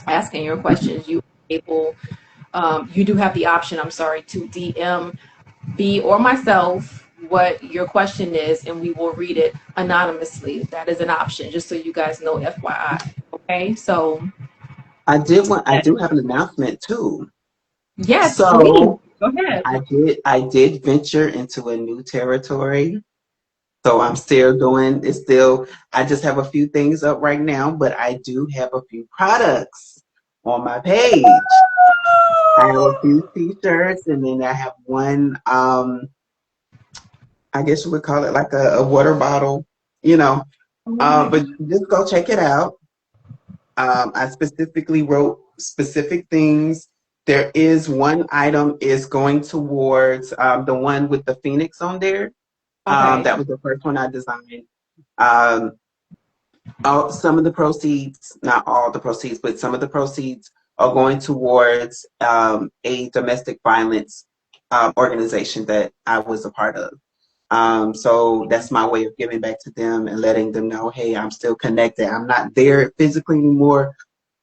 Speaker 1: asking your questions. You do have the option, I'm sorry, to DM B or myself what your question is, and we will read it anonymously. That is an option, just so you guys know, FYI. Okay, so
Speaker 2: I
Speaker 1: that,
Speaker 2: do have an announcement too.
Speaker 1: yes, please
Speaker 2: So
Speaker 1: go ahead.
Speaker 2: I did venture into a new territory. So I'm still doing it's still I just have a few things up right now, but I do have a few products on my page. I have a few t-shirts, and then I have one I guess you would call it like a water bottle, you know.
Speaker 1: Okay.
Speaker 2: But just go check it out. I specifically wrote specific things. There is one item is going towards the one with the phoenix on there.
Speaker 1: Okay.
Speaker 2: That was the first one I designed. Um, some of the proceeds, not all the proceeds, but some of the proceeds are going towards a domestic violence organization that I was a part of. So that's my way of giving back to them and letting them know, hey, I'm still connected. I'm not there physically anymore,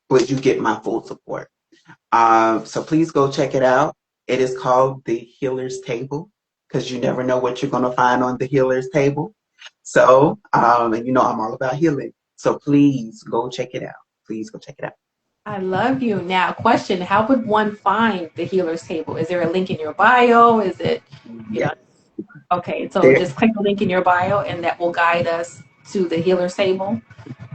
Speaker 2: but you get my full support. So please go check it out. It is called the Healer's Table, because you never know what you're going to find on the Healer's Table. So, and I'm all about healing. So please go check it out. Please go check it out.
Speaker 1: I love you. Now, question: how would one find the healer's table? Is there a link in your bio? Is it, you know?
Speaker 2: Yes.
Speaker 1: Okay, so
Speaker 2: There,
Speaker 1: just click the link in your bio, and that will guide us to the healer's table.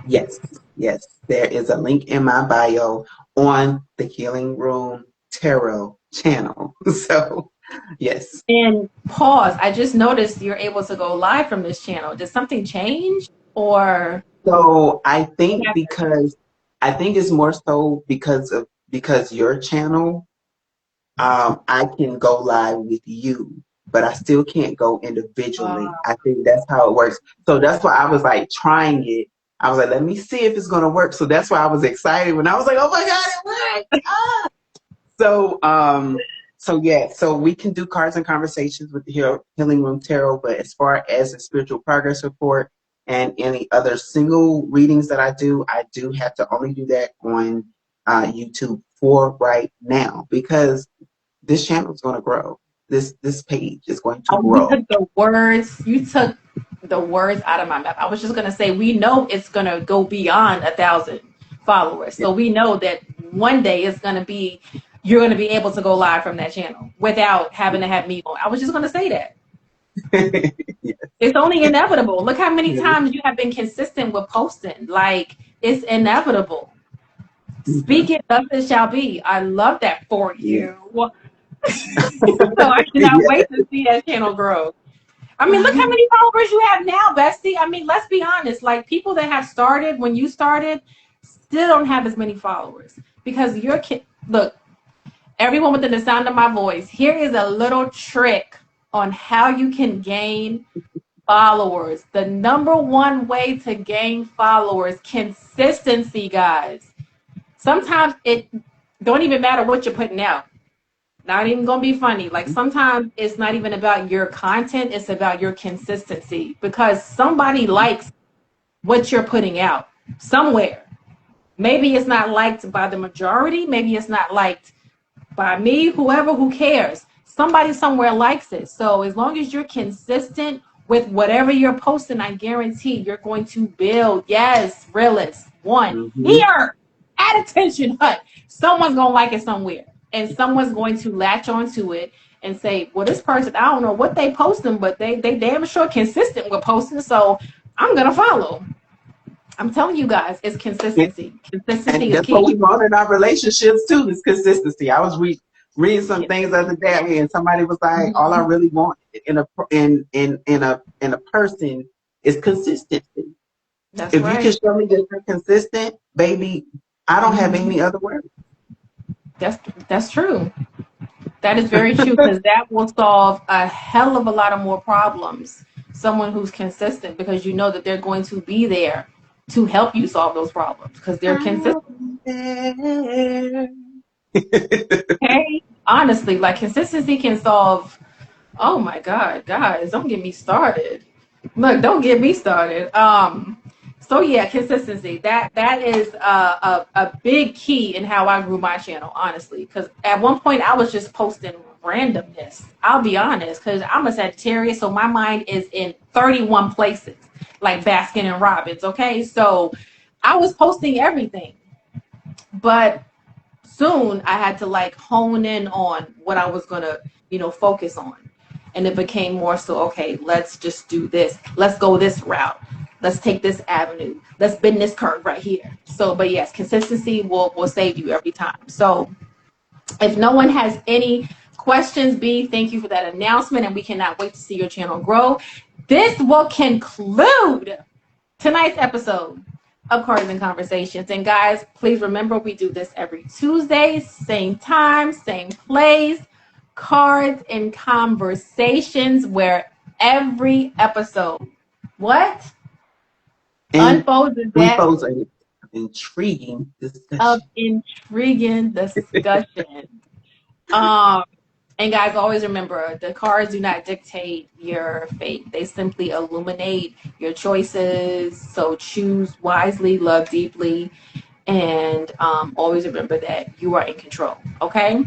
Speaker 2: yes. Yes. There is a link in my bio on the Healing Room Tarot channel. So, yes.
Speaker 1: And pause. I just noticed you're able to go live from this channel. Did something change, or
Speaker 2: So
Speaker 1: what happened?
Speaker 2: I think it's more so because your channel I can go live with you, but I still can't go individually. I think that's how it works. So that's why I was like trying it. I was like, let me see if it's gonna work. So that's why I was excited when I was like, oh my God, it worked. Ah! So so yeah, so we can do cards and conversations with the Healing Room Tarot, but as far as the spiritual progress report and any other single readings that I do have to only do that on YouTube for right now, because this channel is going to grow. This page is going to grow.
Speaker 1: You took the words out of my mouth. I was just gonna say, we know it's gonna go beyond 1,000 followers. So we know that one day you're gonna be able to go live from that channel without having to have me on. I was just gonna say that.
Speaker 2: Yes.
Speaker 1: It's only inevitable. Look how many times you have been consistent with posting. Like, it's inevitable. Speak it, thus it shall be. I love that for you. So I cannot wait to see that channel grow. I mean, look how many followers you have now, Bestie. I mean, let's be honest. Like, people that have started when you started still don't have as many followers because look, everyone within the sound of my voice, here is a little trick on how you can gain followers. The number one way to gain followers, consistency, guys. Sometimes it don't even matter what you're putting out. Not even gonna be funny. Like, sometimes it's not even about your content, it's about your consistency, because somebody likes what you're putting out somewhere. Maybe it's not liked by the majority, maybe it's not liked by me, who cares? Somebody somewhere likes it. So as long as you're consistent with whatever you're posting, I guarantee you're going to build. Yes, realist. One. Here at Attention Hut. Someone's gonna like it somewhere. And someone's going to latch onto it and say, well, this person, I don't know what they posting, but they damn sure consistent with posting, so I'm gonna follow. I'm telling you guys, it's consistency. Consistency is
Speaker 2: that's
Speaker 1: key.
Speaker 2: what we want in our relationships too, is consistency. I was reading some things the other day, and somebody was like, all I really want in a person is consistency.
Speaker 1: That's
Speaker 2: if
Speaker 1: right.
Speaker 2: you can show me that you're consistent, baby, I don't have any other words.
Speaker 1: That's true. That is very true, because that will solve a hell of a lot of more problems. Someone who's consistent, because you know that they're going to be there to help you solve those problems because they're consistent. Okay? Honestly, like, consistency can solve. Oh my God, guys, don't get me started. Look, don't get me started. So yeah, consistency. That is a big key in how I grew my channel, honestly. Because at one point I was just posting randomness. I'll be honest, because I'm a Sagittarius, so my mind is in 31 places, like Baskin and Robbins. Okay, so I was posting everything, but soon I had to like hone in on what I was gonna, focus on. And it became more so, okay, let's just do this. Let's go this route. Let's take this avenue. Let's bend this curve right here. So, but yes, consistency will save you every time. So if no one has any questions, B, thank you for that announcement. And we cannot wait to see your channel grow. This will conclude tonight's episode of Cards and Conversations. And guys, please remember, we do this every Tuesday, same time, same place. Cards and Conversations, where every episode unfolds
Speaker 2: an intriguing
Speaker 1: discussion. And guys, always remember, the cards do not dictate your fate. They simply illuminate your choices. So choose wisely, love deeply, and always remember that you are in control. Okay?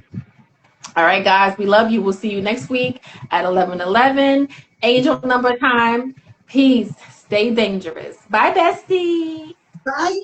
Speaker 1: All right, guys, we love you. We'll see you next week at 11:11. Angel number time. Peace. Stay dangerous. Bye, bestie.
Speaker 2: Bye.